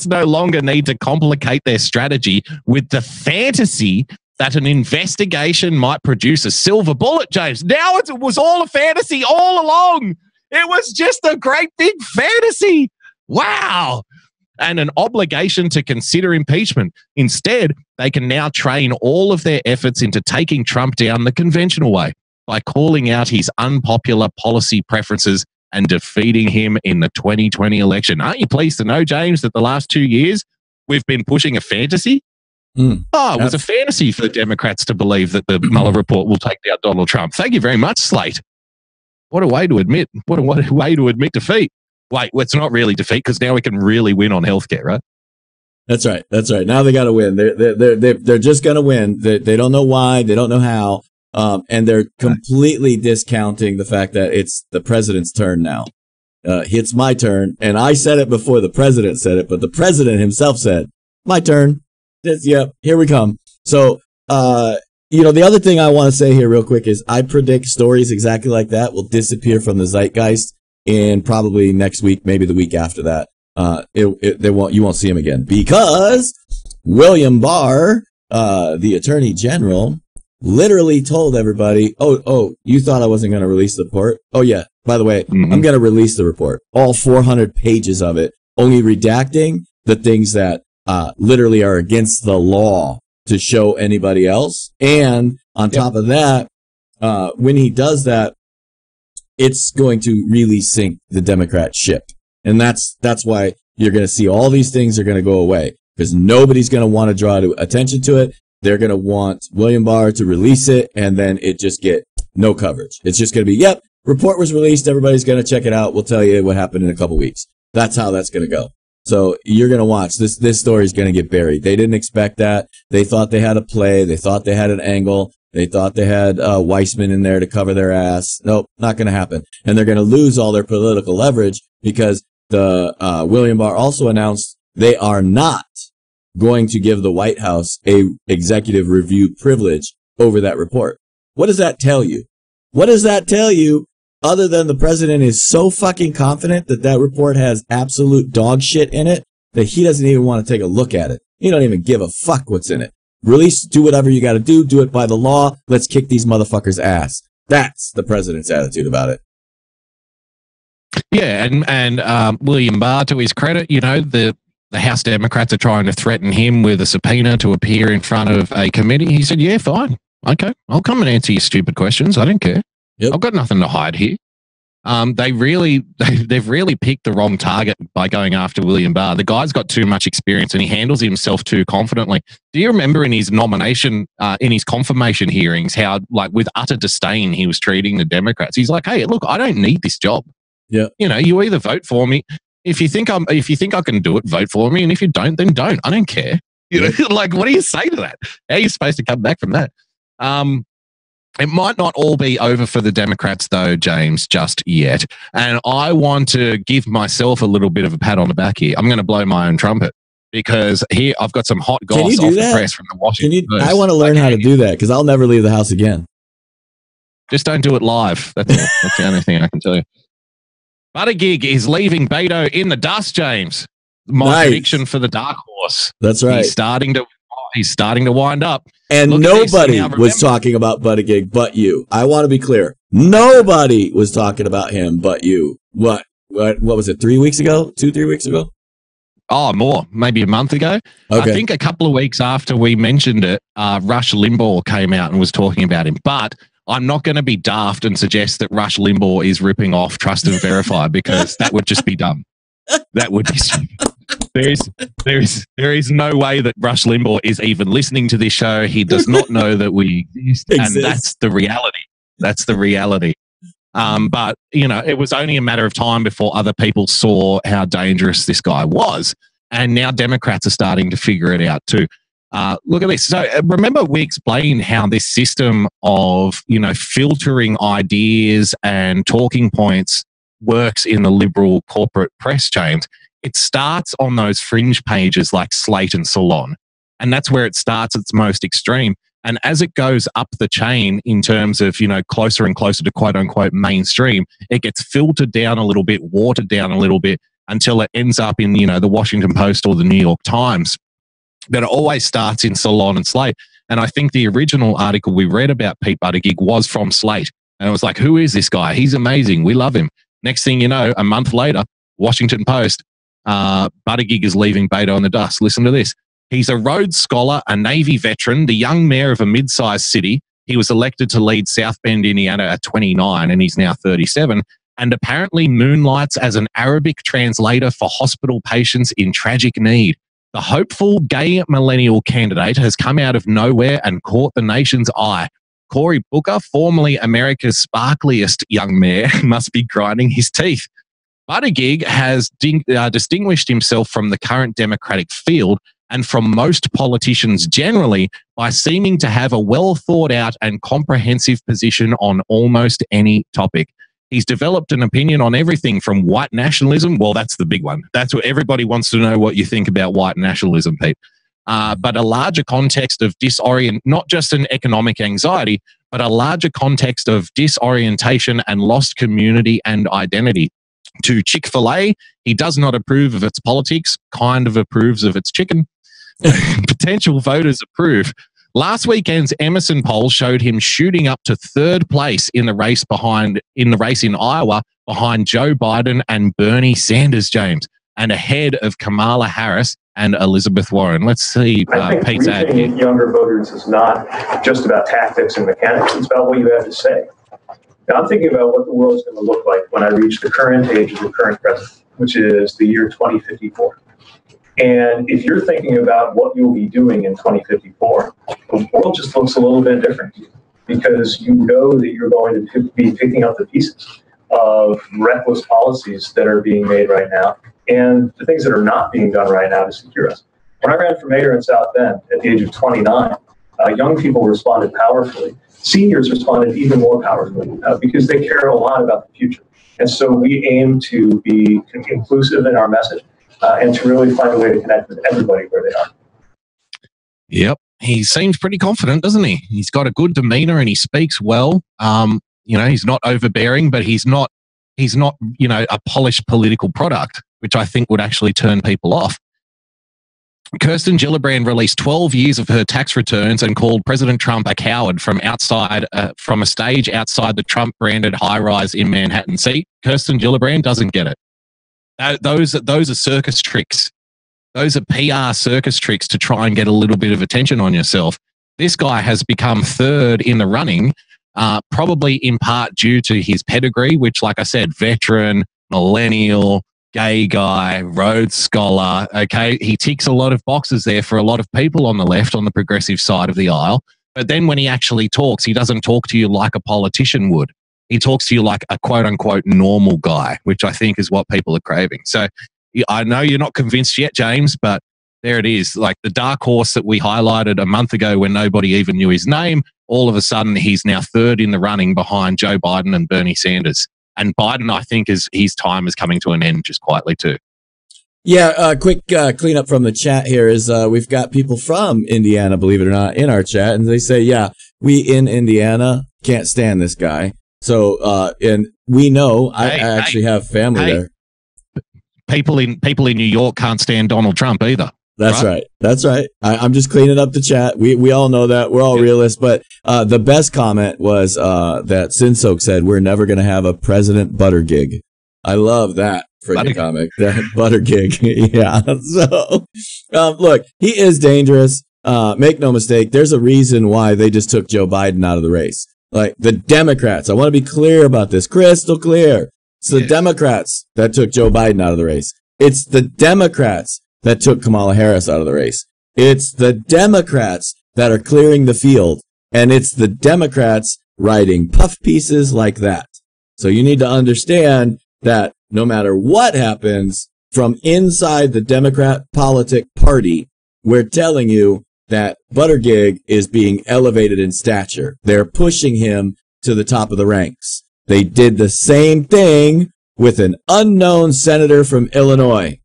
no longer need to complicate their strategy with the fantasy that an investigation might produce a silver bullet, James. Now it was all a fantasy all along. It was just a great big fantasy. Wow. And an obligation to consider impeachment. Instead, they can now train all of their efforts into taking Trump down the conventional way by calling out his unpopular policy preferences and defeating him in the 2020 election. Aren't you pleased to know, James, that the last 2 years we've been pushing a fantasy? It was a fantasy for the Democrats to believe that the Mueller report will take down Donald Trump. Thank you very much, Slate. What a way to admit. What a way to admit defeat. Wait, it's not really defeat because now we can really win on healthcare, right? That's right. That's right. Now they got to win. They're just going to win. They don't know why. They don't know how. And they're completely discounting the fact that it's the president's turn now. It's my turn. And I said it before the president said it, but the president himself said, my turn. Yep, here we come. So, the other thing I want to say here real quick is I predict stories exactly like that will disappear from the zeitgeist in probably next week, maybe the week after that. You won't see him again because William Barr, the Attorney General, literally told everybody, oh, you thought I wasn't going to release the report? Oh, yeah. By the way, I'm going to release the report. All 400 pages of it, only redacting the things that literally are against the law to show anybody else. And on top of that, when he does that, it's going to really sink the Democrat ship. And that's why you're going to see all these things are going to go away because nobody's going to want to draw attention to it. They're going to want William Barr to release it, and then it just get no coverage. It's just going to be, yep, report was released. Everybody's going to check it out. We'll tell you what happened in a couple weeks. That's how that's going to go. So you're going to watch. This story is going to get buried. They didn't expect that. They thought they had a play. They thought they had an angle. They thought they had Weissman in there to cover their ass. Nope, not going to happen. And they're going to lose all their political leverage because the William Barr also announced they are not going to give the White House a executive review privilege over that report. What does that tell you? What does that tell you other than the president is so fucking confident that that report has absolute dog shit in it that he doesn't even want to take a look at it. He don't even give a fuck what's in it. Release, do whatever you got to do it by the law. Let's kick these motherfuckers' ass. That's the president's attitude about it. Yeah, and William Barr, to his credit, the House Democrats are trying to threaten him with a subpoena to appear in front of a committee. He said, yeah, fine. Okay, I'll come and answer your stupid questions. I don't care. Yep. I've got nothing to hide here. They've really picked the wrong target by going after William Barr. The guy's got too much experience and he handles himself too confidently. Do you remember in his nomination, in his confirmation hearings, how with utter disdain he was treating the Democrats? He's like, hey, look, I don't need this job. Yeah. You either vote for me. If you think I can do it, vote for me. And if you don't, then don't. I don't care. What do you say to that? How are you supposed to come back from that? It might not all be over for the Democrats, though, James, just yet. And I want to give myself a little bit of a pat on the back here. I'm going to blow my own trumpet because here I've got some hot goss off the press from the Washington Post. I want to learn how to do that because I'll never leave the house again. Just don't do it live. That's all. That's the only thing I can tell you. Buttigieg is leaving Beto in the dust, James. My prediction for the dark horse. That's right. He's starting to wind up. And nobody was talking about Buttigieg but you. I want to be clear. Nobody was talking about him but you. What was it, 3 weeks ago? 2-3 weeks ago? Oh, more. Maybe a month ago. Okay. I think a couple of weeks after we mentioned it, Rush Limbaugh came out and was talking about him. But I'm not going to be daft and suggest that Rush Limbaugh is ripping off Trust and Verify because that would just be dumb. That would be stupid. There is no way that Rush Limbaugh is even listening to this show. He does not know that we exist. And that's the reality. That's the reality. But, it was only a matter of time before other people saw how dangerous this guy was. And now Democrats are starting to figure it out too. Look at this. So remember we explained how this system of, filtering ideas and talking points works in the liberal corporate press, James. It starts on those fringe pages like Slate and Salon. And that's where it starts its most extreme. And as it goes up the chain in terms of, closer and closer to quote unquote mainstream, it gets filtered down a little bit, watered down a little bit until it ends up in, the Washington Post or the New York Times. But it always starts in Salon and Slate. And I think the original article we read about Pete Buttigieg was from Slate. And it was like, who is this guy? He's amazing. We love him. Next thing you know, a month later, Washington Post, Buttigieg is leaving Beto in the dust. Listen to this. He's a Rhodes Scholar, a Navy veteran, the young mayor of a mid-sized city. He was elected to lead South Bend, Indiana at 29, and he's now 37, and apparently moonlights as an Arabic translator for hospital patients in tragic need. The hopeful gay millennial candidate has come out of nowhere and caught the nation's eye. Cory Booker, formerly America's sparkliest young mayor, must be grinding his teeth. Buttigieg has distinguished himself from the current Democratic field and from most politicians generally by seeming to have a well-thought-out and comprehensive position on almost any topic. He's developed an opinion on everything from white nationalism. Well, that's the big one. That's what everybody wants to know, what you think about white nationalism, Pete. But a larger context of not just an economic anxiety, but a larger context of disorientation and lost community and identity. To Chick-fil-A, he does not approve of its politics, kind of approves of its chicken. Potential voters approve. Last weekend's Emerson poll showed him shooting up to third place in the race in Iowa behind Joe Biden and Bernie Sanders, James, and ahead of Kamala Harris and Elizabeth Warren. Let's see Pete's ad here. Younger voters is not just about tactics and mechanics. It's about what you have to say. Now, I'm thinking about what the world is going to look like when I reach the current age of the current president, which is the year 2054. And if you're thinking about what you'll be doing in 2054, the world just looks a little bit different to you because you know that you're going to be picking up the pieces of reckless policies that are being made right now and the things that are not being done right now to secure us. When I ran for mayor in South Bend at the age of 29, young people responded powerfully. Seniors responded even more powerfully because they care a lot about the future. And so we aim to be inclusive in our message. And to really find a way to connect with everybody where they are. Yep. He seems pretty confident, doesn't he? He's got a good demeanor and he speaks well. He's not overbearing, but he's not, a polished political product, which I think would actually turn people off. Kirsten Gillibrand released 12 years of her tax returns and called President Trump a coward from a stage outside the Trump-branded high-rise in Manhattan. See, Kirsten Gillibrand doesn't get it. Those are circus tricks. Those are PR circus tricks to try and get a little bit of attention on yourself. This guy has become third in the running, probably in part due to his pedigree, which, like I said, veteran, millennial, gay guy, Rhodes Scholar. Okay, he ticks a lot of boxes there for a lot of people on the left, on the progressive side of the aisle. But then when he actually talks, he doesn't talk to you like a politician would. He talks to you like a quote-unquote normal guy, which I think is what people are craving. So I know you're not convinced yet, James, but there it is. Like the dark horse that we highlighted a month ago when nobody even knew his name, all of a sudden he's now third in the running behind Joe Biden and Bernie Sanders. And Biden, I think, his time is coming to an end just quietly too. Yeah, quick cleanup from the chat here is we've got people from Indiana, believe it or not, in our chat. And they say, yeah, we in Indiana can't stand this guy. So, and we know I actually have family there. People in New York can't stand Donald Trump either. That's right. That's right. I'm just cleaning up the chat. We all know that. We're all realists. But the best comment was that Sinsoak said, we're never going to have a President Buttigieg. I love that freaking comic. That Buttigieg. Yeah. So, look, he is dangerous. Make no mistake. There's a reason why they just took Joe Biden out of the race. Like the Democrats, I want to be clear about this, crystal clear. It's the Democrats that took Joe Biden out of the race. It's the Democrats that took Kamala Harris out of the race. It's the Democrats that are clearing the field. And it's the Democrats writing puff pieces like that. So you need to understand that no matter what happens from inside the Democrat politic party, we're telling you that Buttigieg is being elevated in stature. They're pushing him to the top of the ranks. They did the same thing with an unknown senator from Illinois.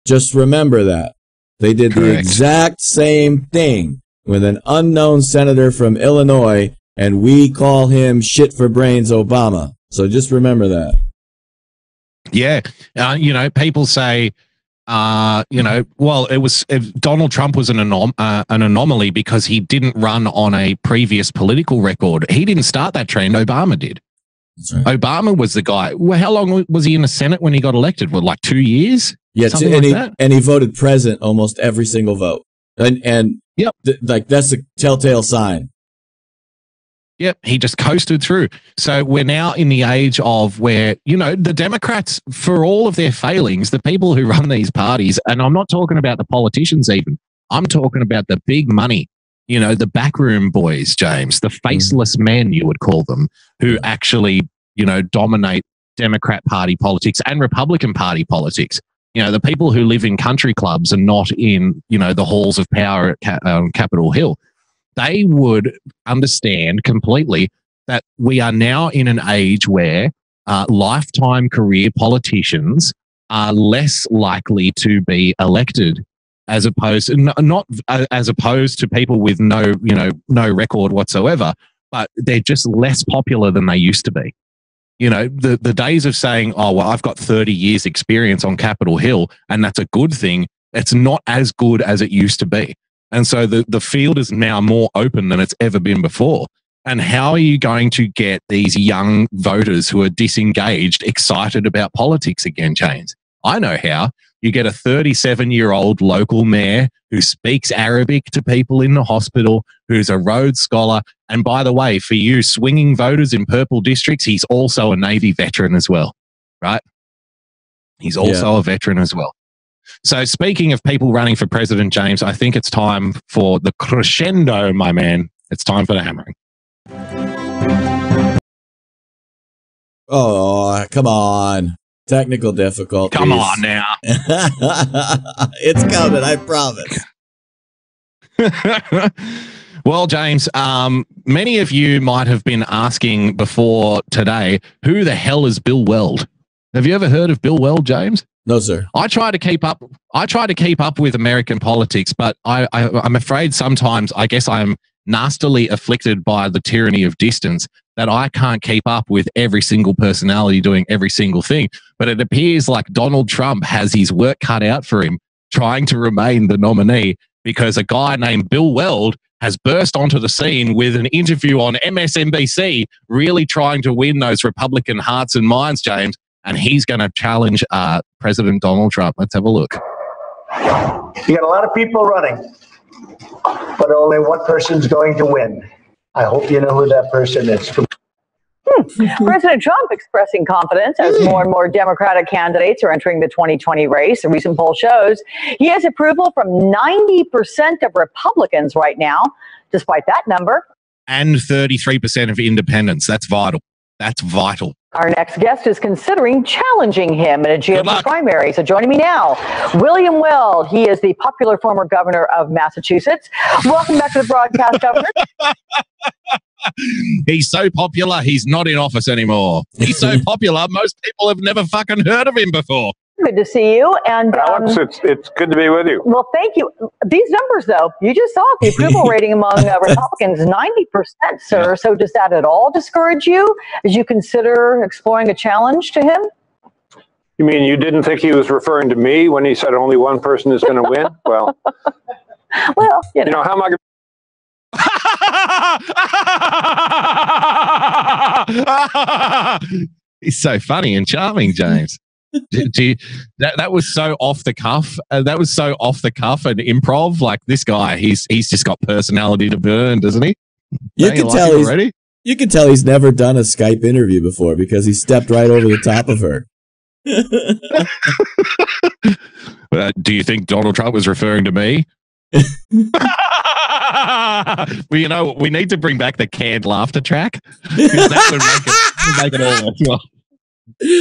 Just remember that. They did the Correct. exact same thing with an unknown senator from Illinois, and we call him shit for brains Obama. So just remember that. Yeah. People say, well, Donald Trump was an anomaly because he didn't run on a previous political record. He didn't start that trend. Obama did. That's right. Obama was the guy. Well, how long was he in the Senate when he got elected? What, like 2 years? Yeah, Something and, like he, that? and he voted present almost every single vote. And Yep. that's a telltale sign. Yep, he just coasted through. So we're now in the age of where, the Democrats, for all of their failings, the people who run these parties, and I'm not talking about the politicians even, I'm talking about the big money, the backroom boys, James, the faceless men, you would call them, who actually, dominate Democrat Party politics and Republican Party politics. The people who live in country clubs and not in, the halls of power at Capitol Hill. They would understand completely that we are now in an age where lifetime career politicians are less likely to be elected, as opposed to people with no record whatsoever, but they're just less popular than they used to be. The days of saying, oh, well, I've got 30 years experience on Capitol Hill and that's a good thing. It's not as good as it used to be. And so the field is now more open than it's ever been before. And how are you going to get these young voters who are disengaged excited about politics again, James? I know how. You get a 37-year-old local mayor who speaks Arabic to people in the hospital, who's a Rhodes Scholar. And by the way, for you swinging voters in purple districts, he's also a Navy veteran as well, right? He's also a veteran as well. So speaking of people running for president, James, I think it's time for the crescendo, my man. It's time for the hammering. Oh, come on. Technical difficulties. Come on now. It's coming, I promise. Well, James, many of you might have been asking before today, who the hell is Bill Weld? Have you ever heard of Bill Weld, James? No, sir. I try to keep up with American politics, but I'm afraid sometimes I guess I'm nastily afflicted by the tyranny of distance that I can't keep up with every single personality doing every single thing. But it appears like Donald Trump has his work cut out for him trying to remain the nominee because a guy named Bill Weld has burst onto the scene with an interview on MSNBC, really trying to win those Republican hearts and minds, James. And he's going to challenge President Donald Trump. Let's have a look. You got a lot of people running, but only one person's going to win. I hope you know who that person is. President Trump expressing confidence as more and more Democratic candidates are entering the 2020 race. A recent poll shows he has approval from 90% of Republicans right now. Despite that number, and 33% of independents. That's vital. That's vital. our next guest is considering challenging him in a GOP primary. So joining me now, William Weld. He is the popular former governor of Massachusetts. Welcome back to the broadcast, Governor. He's so popular, he's not in office anymore. He's so popular, most people have never fucking heard of him before. Good to see you. And Alex, it's good to be with you. well, thank you. These numbers, though, you just saw the approval rating among Republicans, 90%, sir. So does that at all discourage you as you consider exploring a challenge to him? You mean you didn't think he was referring to me when he said only one person is going to win? Well, Well, you know. how am I going He's so funny and charming, James. That was so off the cuff. That was so off the cuff and improv. Like this guy, he's just got personality to burn, doesn't he? You Don't can like tell him he's already. You can tell he's never done a Skype interview before because he stepped right over the top of her. Do you think Donald Trump was referring to me? Well, we need to bring back the canned laughter track. That would make it all worthwhile.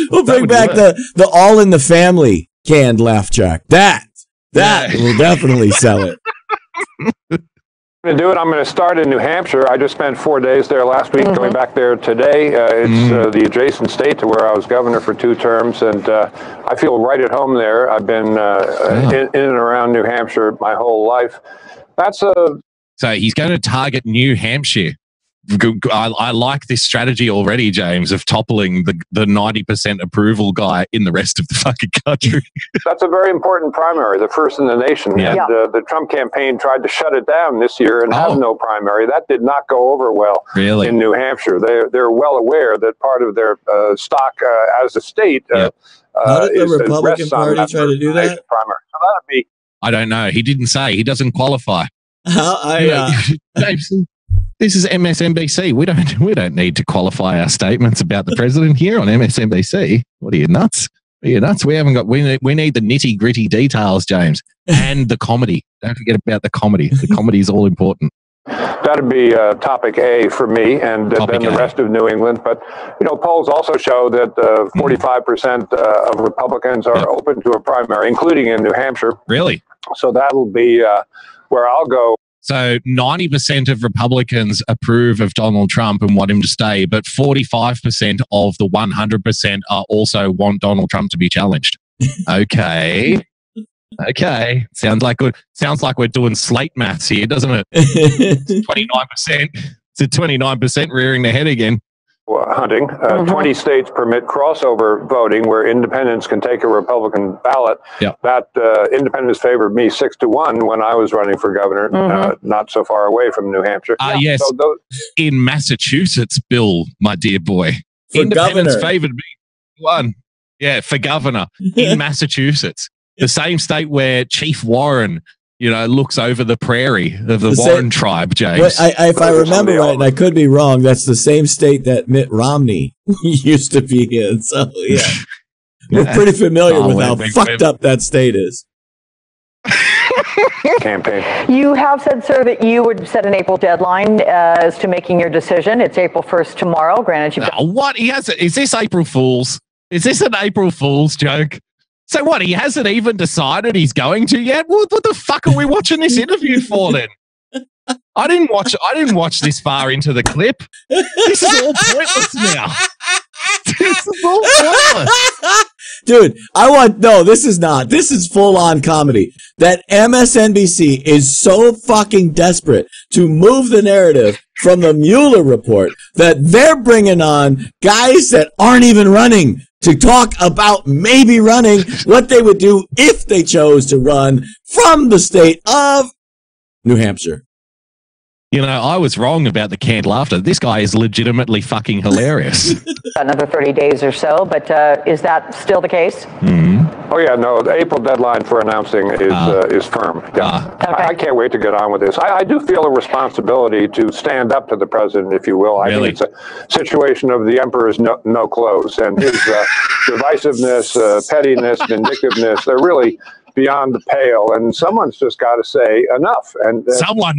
We'll bring back the All in the Family canned laugh track. That will definitely sell it. I'm going to do it. I'm going to start in New Hampshire. I just spent 4 days there last week, going back there today. It's the adjacent state to where I was governor for 2 terms, and I feel right at home there. I've been in and around New Hampshire my whole life. So he's going to target New Hampshire. I like this strategy already, James, of toppling the 90% approval guy in the rest of the fucking country. That's a very important primary, the first in the nation. Yeah. And the Trump campaign tried to shut it down this year and have no primary. That did not go over well in New Hampshire. They're well aware that part of their stock as a state how did the Republican Party try to do that? Primary. So that'd be. I don't know. He didn't say. He doesn't qualify. James, this is MSNBC. We don't need to qualify our statements about the president here on MSNBC. What are you, nuts? We haven't got. We need the nitty gritty details, James, and the comedy. Don't forget about the comedy. The comedy is all important. That'd be topic A for me, and then the rest of New England. But polls also show that 45% of Republicans are open to a primary, including in New Hampshire. Really? So that'll be where I'll go. So 90% of Republicans approve of Donald Trump and want him to stay, but 45% of the 100% are also want Donald Trump to be challenged. Okay. Okay. Sounds like we're doing slate maths here, doesn't it? 29%. It's a 29% rearing their head again. Hunting. 20 states permit crossover voting where independents can take a Republican ballot. Yep. That independents favored me 6-1 when I was running for governor, not so far away from New Hampshire. Yes. So in Massachusetts, Bill, my dear boy, for independents governor. favored me 1. Yeah, for governor in Massachusetts, the same state where Chief Warren, looks over the prairie of the Warren tribe, James. If I remember right, and I could be wrong, that's the same state that Mitt Romney used to be in. So, yeah. We're pretty familiar with how fucked up that state is. Campaign. You have said, sir, that you would set an April deadline as to making your decision. It's April 1st tomorrow. Granted, you've got... What? Is this April Fool's? Is this an April Fool's joke? So what? He hasn't even decided he's going to yet. What the fuck are we watching this interview for then? I didn't watch this far into the clip. This is all pointless now. This is all pointless. Dude, this is not. This is full on comedy. That MSNBC is so fucking desperate to move the narrative from the Mueller report that they're bringing on guys that aren't even running to talk about maybe running, what they would do if they chose to run from the state of New Hampshire. I was wrong about the canned laughter. This guy is legitimately fucking hilarious. Another 30 days or so, but is that still the case? Oh, yeah, no, the April deadline for announcing is firm. Yeah. Okay. I can't wait to get on with this. I do feel a responsibility to stand up to the president, if you will. I think it's a situation of the emperor's no clothes, and his divisiveness, pettiness, vindictiveness, they're really beyond the pale, and someone's just got to say enough. And someone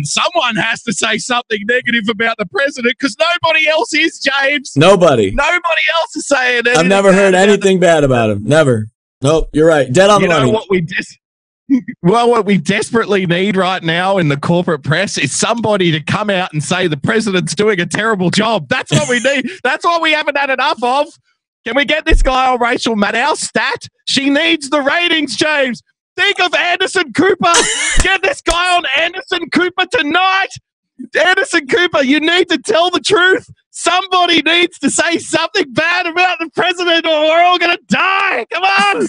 has to say something negative about the president, because nobody else is, James. Nobody else is saying it. I've never heard anything bad about him. Never. Nope, you're right. Dead on the money. What we desperately need right now in the corporate press is somebody to come out and say the president's doing a terrible job. That's what we need. That's what we haven't had enough of. Can we get this guy on Rachel Maddow's stat? She needs the ratings, James. Think of Anderson Cooper. Get this guy on Anderson Cooper tonight. Anderson Cooper, you need to tell the truth. Somebody needs to say something bad about the president or we're all going to die. Come on.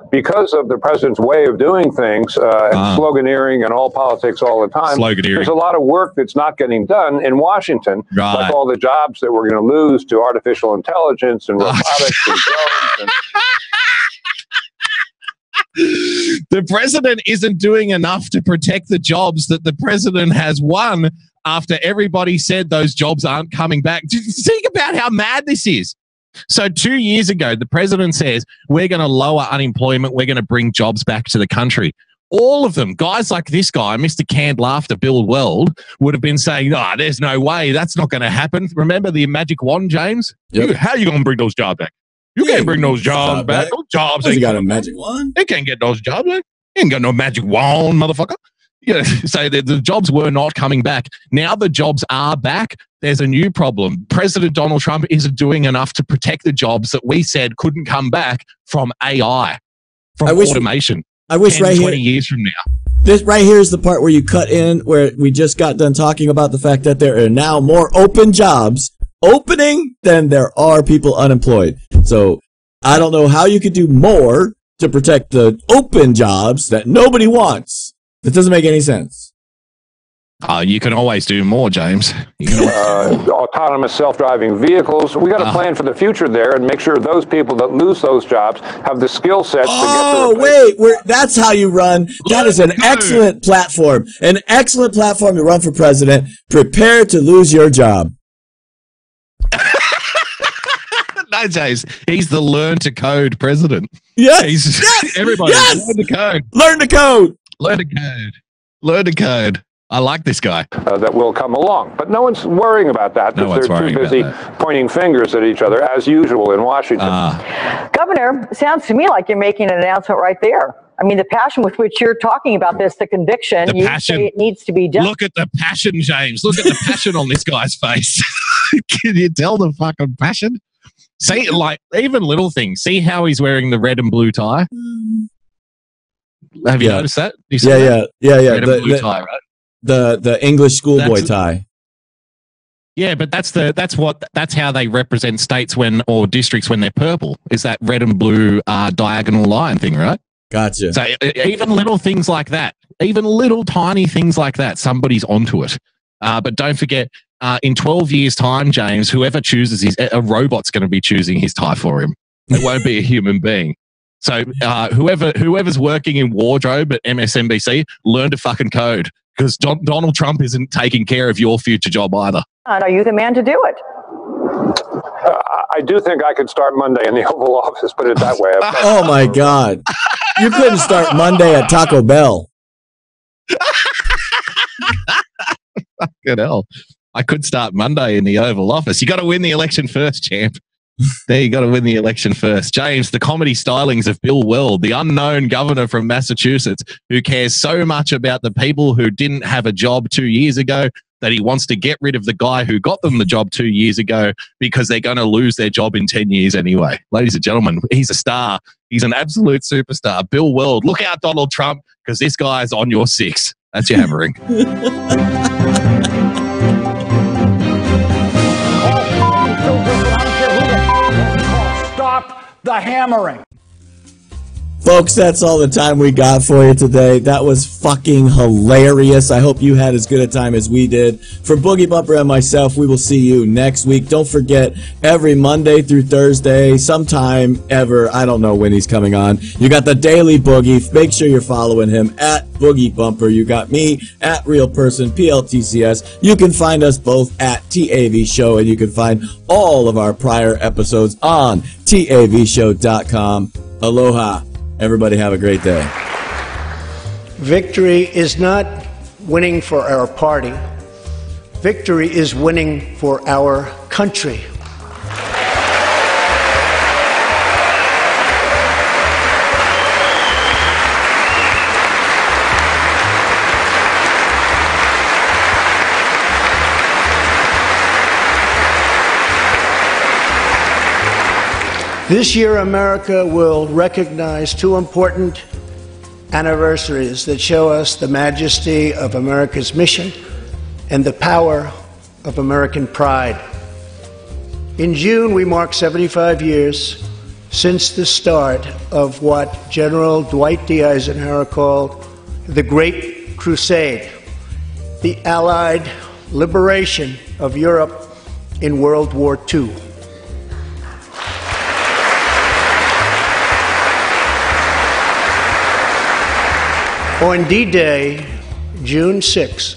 Because of the president's way of doing things and sloganeering and all politics all the time, there's a lot of work that's not getting done in Washington, like all the jobs that we're going to lose to artificial intelligence and robotics and drones. And the president isn't doing enough to protect the jobs that the president has won after everybody said those jobs aren't coming back. Just think about how mad this is. So 2 years ago, the president says, we're going to lower unemployment. We're going to bring jobs back to the country. All of them, guys like this guy, Mr. Canned Laughter, Bill Weld, would have been saying, there's no way. That's not going to happen. Remember the magic wand, James? Yep. How are you going to bring those jobs back? You can't bring those jobs back. Those jobs ain't got a magic wand. They can't get those jobs back. You ain't got no magic wand, motherfucker. So the jobs were not coming back. Now the jobs are back. There's a new problem. President Donald Trump isn't doing enough to protect the jobs that we said couldn't come back from AI, from automation. I wish 10, 20 years from now. This right here is the part where you cut in, where we just got done talking about the fact that there are now more open jobs opening than there are people unemployed. So I don't know how you could do more to protect the open jobs that nobody wants. That doesn't make any sense. You can always do more, James. You can autonomous self-driving vehicles. We got to plan for the future there and make sure those people that lose those jobs have the skill sets to get to Oh, wait, that's how you run. That is an excellent platform. An excellent platform to run for president. Prepare to lose your job. No, James. He's the learn to code president. Yes. Everybody, learn to code. Learn to code. Learn to code. Learn to code. I like this guy. That will come along. But no one's worrying about that because they're too busy pointing fingers at each other, as usual in Washington. Governor, sounds to me like you're making an announcement right there. I mean, the passion with which you're talking about this, the conviction, you say it needs to be done. Look at the passion, James. Look at the passion on this guy's face. Can you tell the fucking passion? See, like, even little things. See how he's wearing the red and blue tie? Have you noticed that? Yeah. Red and blue tie, right? The English schoolboy tie. Yeah, but that's how they represent states or districts when they're purple. Is that red and blue diagonal line thing, right? Gotcha. So even little things like that, even little tiny things like that, somebody's onto it. But don't forget, in 12 years' time, James, whoever chooses a robot's going to be choosing his tie for him. It won't be a human being. So whoever's working in wardrobe at MSNBC, learn to fucking code, because Donald Trump isn't taking care of your future job either. And are you the man to do it? I do think I could start Monday in the Oval Office, put it that way. Oh, my God. You couldn't start Monday at Taco Bell. Fucking hell. I could start Monday in the Oval Office. You got to win the election first, champ. There, you got to win the election first. James, the comedy stylings of Bill Weld, the unknown governor from Massachusetts, who cares so much about the people who didn't have a job 2 years ago that he wants to get rid of the guy who got them the job 2 years ago because they're going to lose their job in 10 years anyway. Ladies and gentlemen, he's a star. He's an absolute superstar. Bill Weld, look out, Donald Trump, because this guy's on your six. That's your hammering. Stop the hammering. Folks, that's all the time we got for you today. That was fucking hilarious. I hope you had as good a time as we did. For Boogie Bumper and myself, we will see you next week. Don't forget, every Monday through Thursday, sometime ever, I don't know when he's coming on, you got the Daily Boogie. Make sure you're following him at Boogie Bumper. You got me at Real Person PLTCS. You can find us both at TAV Show, and you can find all of our prior episodes on TAVshow.com. Aloha. Everybody have a great day. Victory is not winning for our party. Victory is winning for our country. This year, America will recognize two important anniversaries that show us the majesty of America's mission and the power of American pride. In June, we mark 75 years since the start of what General Dwight D. Eisenhower called the Great Crusade, the Allied liberation of Europe in World War II. On D-Day, June 6,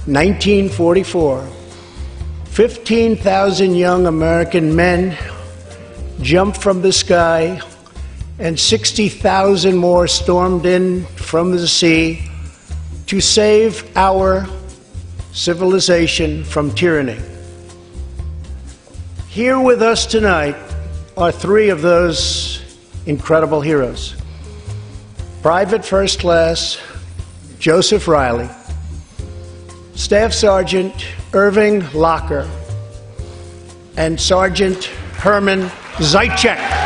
1944, 15,000 young American men jumped from the sky and 60,000 more stormed in from the sea to save our civilization from tyranny. Here with us tonight are three of those incredible heroes. Private First Class Joseph Riley, Staff Sergeant Irving Locker, and Sergeant Herman Zaitchek.